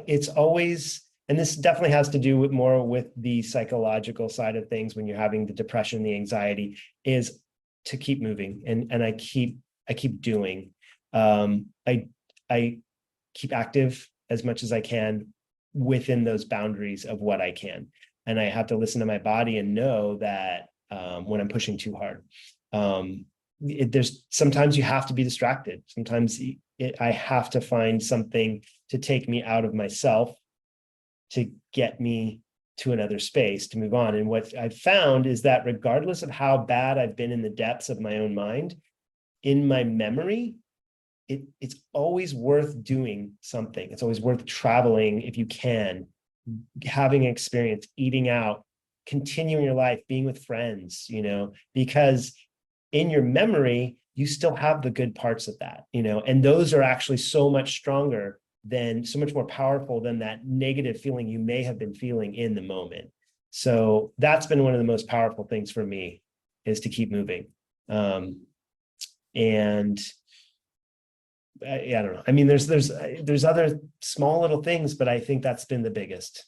it's always, and this definitely has to do more with the psychological side of things when you're having the depression, the anxiety, is to keep moving. And I keep doing. I keep active as much as I can within those boundaries of what I can. And I have to listen to my body and know that when I'm pushing too hard. There's sometimes you have to be distracted. Sometimes I have to find something to take me out of myself to get me to another space to move on. And what I've found is that regardless of how bad I've been in the depths of my own mind, in my memory, it's always worth doing something. It's always worth traveling if you can, having an experience, eating out, continuing your life, being with friends, because in your memory, you still have the good parts of that, and those are actually so much more powerful than that negative feeling you may have been feeling in the moment. So that's been one of the most powerful things for me, is to keep moving. And I don't know. I mean, there's other small little things, but I think that's been the biggest.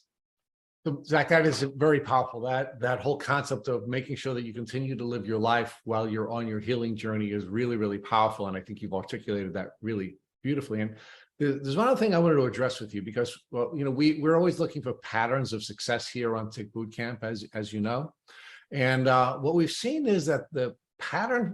So, Zach, that is very powerful. That whole concept of making sure that you continue to live your life while you're on your healing journey is really, really powerful. And I think you've articulated that really beautifully. And there's one other thing I wanted to address with you, because, we're always looking for patterns of success here on Tick Bootcamp, as you know. And what we've seen is that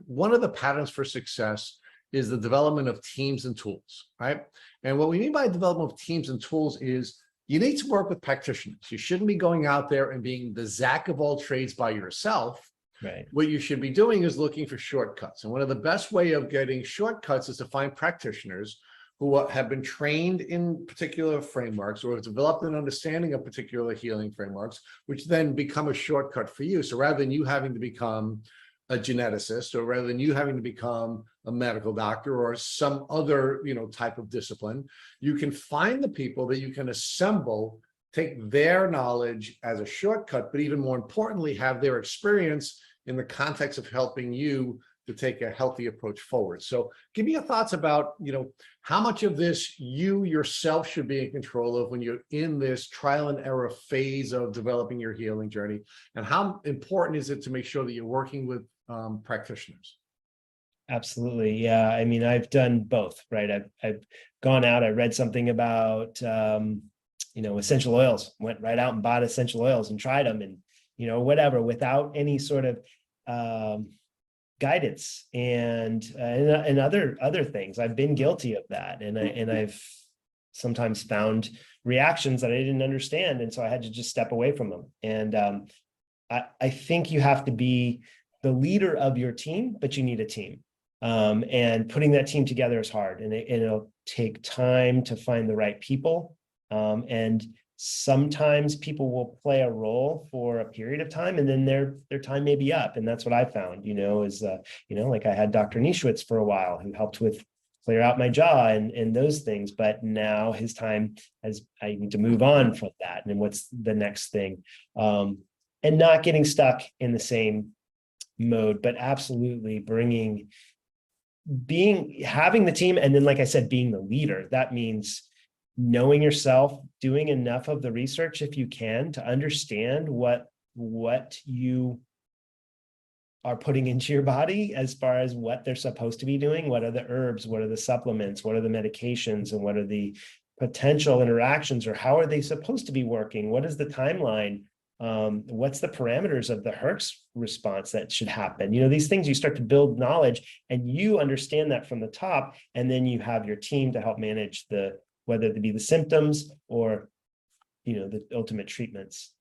one of the patterns for success is the development of teams and tools, right? And what we mean by development of teams and tools is you need to work with practitioners. You shouldn't be going out there and being the Zack of all trades by yourself. Right. What you should be doing is looking for shortcuts. And one of the best way of getting shortcuts is to find practitioners who have been trained in particular frameworks or have developed an understanding of particular healing frameworks, which then become a shortcut for you. So rather than you having to become a geneticist, or rather than you having to become a medical doctor or some other, type of discipline, you can find the people that you can assemble, take their knowledge as a shortcut, but even more importantly, have their experience in the context of helping you to take a healthy approach forward. So give me your thoughts about, how much of this you yourself should be in control of when you're in this trial and error phase of developing your healing journey, and how important is it to make sure that you're working with practitioners? Absolutely. Yeah. I mean, I've done both, right? I've gone out, I read something about, essential oils, went right out and bought essential oils and tried them and, whatever, without any sort of guidance and other things. I've been guilty of that. And I've sometimes found reactions that I didn't understand. And so I had to just step away from them. And I think you have to be the leader of your team, but you need a team. And putting that team together is hard, and it'll take time to find the right people. And sometimes people will play a role for a period of time, and then their time may be up. And that's what I found, like I had Dr. Nischwitz for a while, who helped with clear out my jaw and those things. But now his time, as I need to move on from that. And what's the next thing? And not getting stuck in the same mode, but absolutely having the team. And then, like I said, being the leader. That means knowing yourself, doing enough of the research if you can to understand what you are putting into your body as far as what they're supposed to be doing. What are the herbs? What are the supplements? What are the medications? And what are the potential interactions, or how are they supposed to be working? What is the timeline? What's the parameters of the Herx response that should happen? These things, you start to build knowledge and you understand that from the top, and then you have your team to help manage whether it be the symptoms or, the ultimate treatments.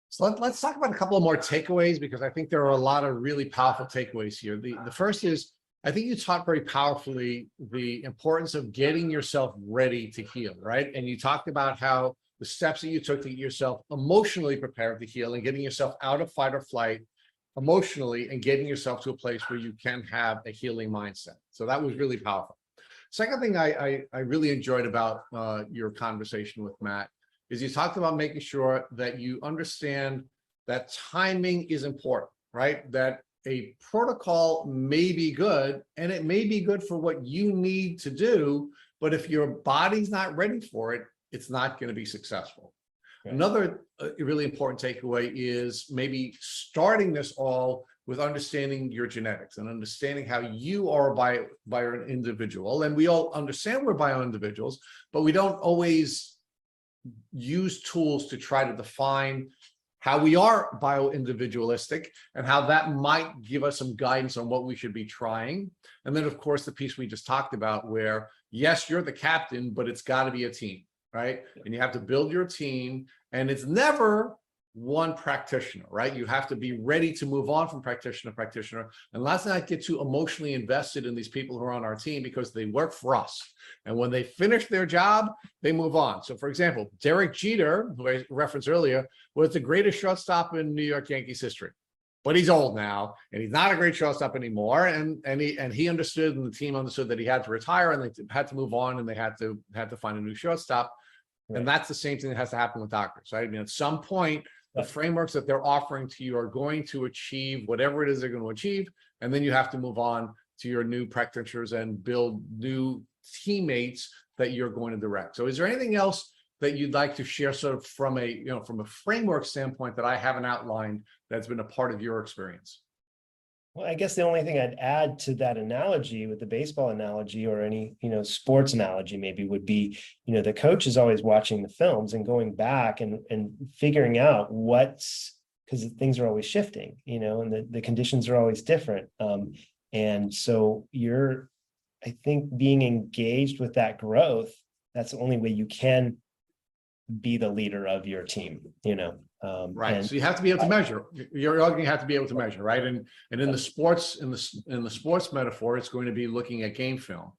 So let's talk about a couple of more takeaways, because I think there are a lot of really powerful takeaways here. The first is, I think you taught very powerfully the importance of getting yourself ready to heal, right? And you talked about how the steps that you took to get yourself emotionally prepared to heal, and getting yourself out of fight or flight emotionally, and getting yourself to a place where you can have a healing mindset. So that was really powerful. Second thing I really enjoyed about your conversation with Matt is you talked about making sure that you understand that timing is important, right? That a protocol may be good, and it may be good for what you need to do, but if your body's not ready for it, it's not going to be successful. Right. Another really important takeaway is maybe starting this all with understanding your genetics and understanding how you are by an individual. And we all understand we're bio individuals, but we don't always use tools to try to define how we are bio-individualistic and how that might give us some guidance on what we should be trying. And then, of course, the piece we just talked about where, yes, you're the captain, but it's got to be a team. Right? And you have to build your team, and it's never one practitioner, right? You have to be ready to move on from practitioner to practitioner. And let's not get too emotionally invested in these people who are on our team, because they work for us. And when they finish their job, they move on. So for example, Derek Jeter, who I referenced earlier, was the greatest shortstop in New York Yankees history. But he's old now, and he's not a great shortstop anymore. And he understood, and the team understood, that he had to retire, and they had to move on, and they had to find a new shortstop. Right. And that's the same thing that has to happen with doctors, right? I mean, at some point, the frameworks that they're offering to you are going to achieve whatever it is they're going to achieve. And then you have to move on to your new practitioners and build new teammates that you're going to direct. So is there anything else that you'd like to share sort of from a framework standpoint that I haven't outlined that's been a part of your experience? Well, I guess the only thing I'd add to that analogy, with the baseball analogy or any, sports analogy maybe, would be, the coach is always watching the films and going back and figuring out because things are always shifting, and the conditions are always different. And so I think being engaged with that growth, that's the only way you can be the leader of your team, right. So you have to be able to measure. You're going to have to be able to measure, right? And in the sports, in the sports metaphor, it's going to be looking at game film.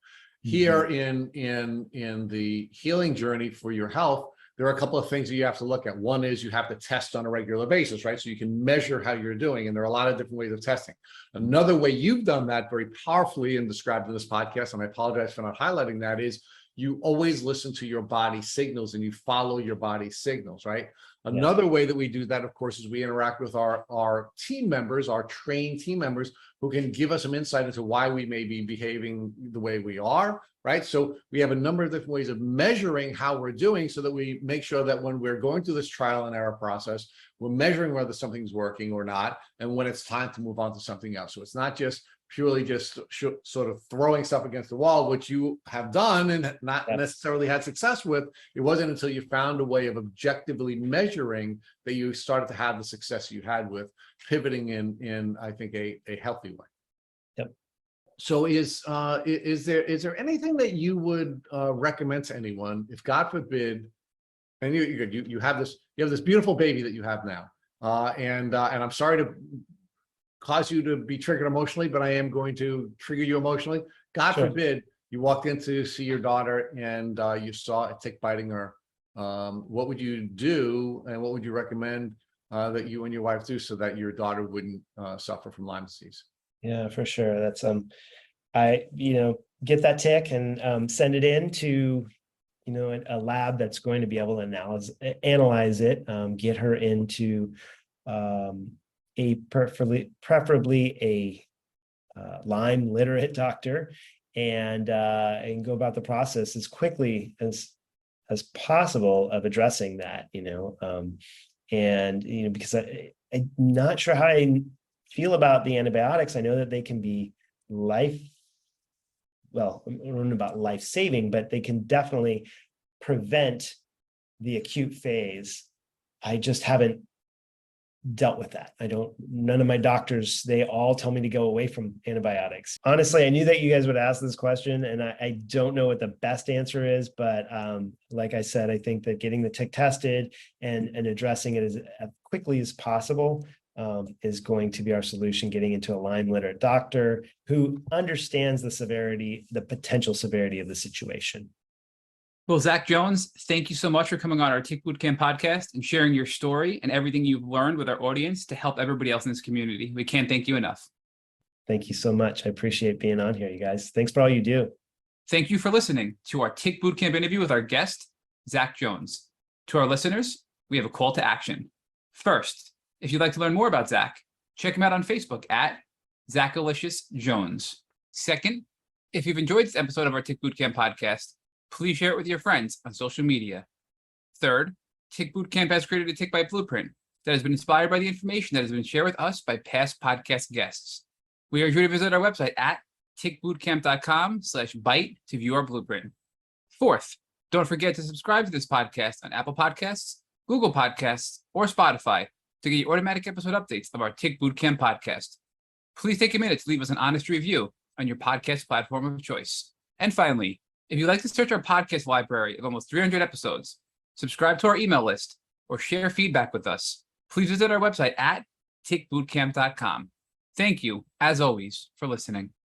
Here in the healing journey for your health, there are a couple of things that you have to look at. One is you have to test on a regular basis, right? So you can measure how you're doing. And there are a lot of different ways of testing. Another way you've done that very powerfully and described in this podcast, and I apologize for not highlighting that, is you always listen to your body signals and you follow your body signals, right? Another way that we do that, of course, is we interact with our team members, our trained team members, who can give us some insight into why we may be behaving the way we are, right? So we have a number of different ways of measuring how we're doing so that we make sure that when we're going through this trial and error process, we're measuring whether something's working or not, and when it's time to move on to something else. So it's not just purely just sort of throwing stuff against the wall, which you have done and not necessarily had success with. It wasn't until you found a way of objectively measuring that you started to have the success you had with pivoting in I think a healthy way. Yep. So is there anything that you would recommend to anyone if, God forbid, and you have this beautiful baby that you have now, and I'm sorry to cause you to be triggered emotionally, but I am going to trigger you emotionally. God forbid you walked in to see your daughter and you saw a tick biting her. What would you do, and what would you recommend that you and your wife do so that your daughter wouldn't suffer from Lyme disease? Yeah, for sure. That's I get that tick and send it in to a lab that's going to be able to analyze it, get her into preferably a Lyme literate doctor, and go about the process as quickly as possible of addressing that, because I'm not sure how I feel about the antibiotics. I know that they can be I don't know about life-saving, but they can definitely prevent the acute phase. I just haven't dealt with that. None of my doctors, they all tell me to go away from antibiotics. Honestly, I knew that you guys would ask this question, and I don't know what the best answer is, but like I said, I think that getting the tick tested and addressing it as quickly as possible is going to be our solution, getting into a Lyme literate doctor who understands the potential severity of the situation. Well, Zack Jones, thank you so much for coming on our Tick Bootcamp podcast and sharing your story and everything you've learned with our audience to help everybody else in this community. We can't thank you enough. Thank you so much. I appreciate being on here, you guys. Thanks for all you do. Thank you for listening to our Tick Bootcamp interview with our guest, Zack Jones. To our listeners, we have a call to action. First, if you'd like to learn more about Zack, check him out on Facebook at Zackalicious Jones. Second, if you've enjoyed this episode of our Tick Bootcamp podcast, please share it with your friends on social media. Third, Tick Bootcamp has created a Tick Bite blueprint that has been inspired by the information that has been shared with us by past podcast guests. We urge you to visit our website at tickbootcamp.com/bite to view our blueprint. Fourth, don't forget to subscribe to this podcast on Apple Podcasts, Google Podcasts, or Spotify to get your automatic episode updates of our Tick Bootcamp podcast. Please take a minute to leave us an honest review on your podcast platform of choice. And finally, if you'd like to search our podcast library of almost 300 episodes, subscribe to our email list, or share feedback with us, please visit our website at tickbootcamp.com. Thank you, as always, for listening.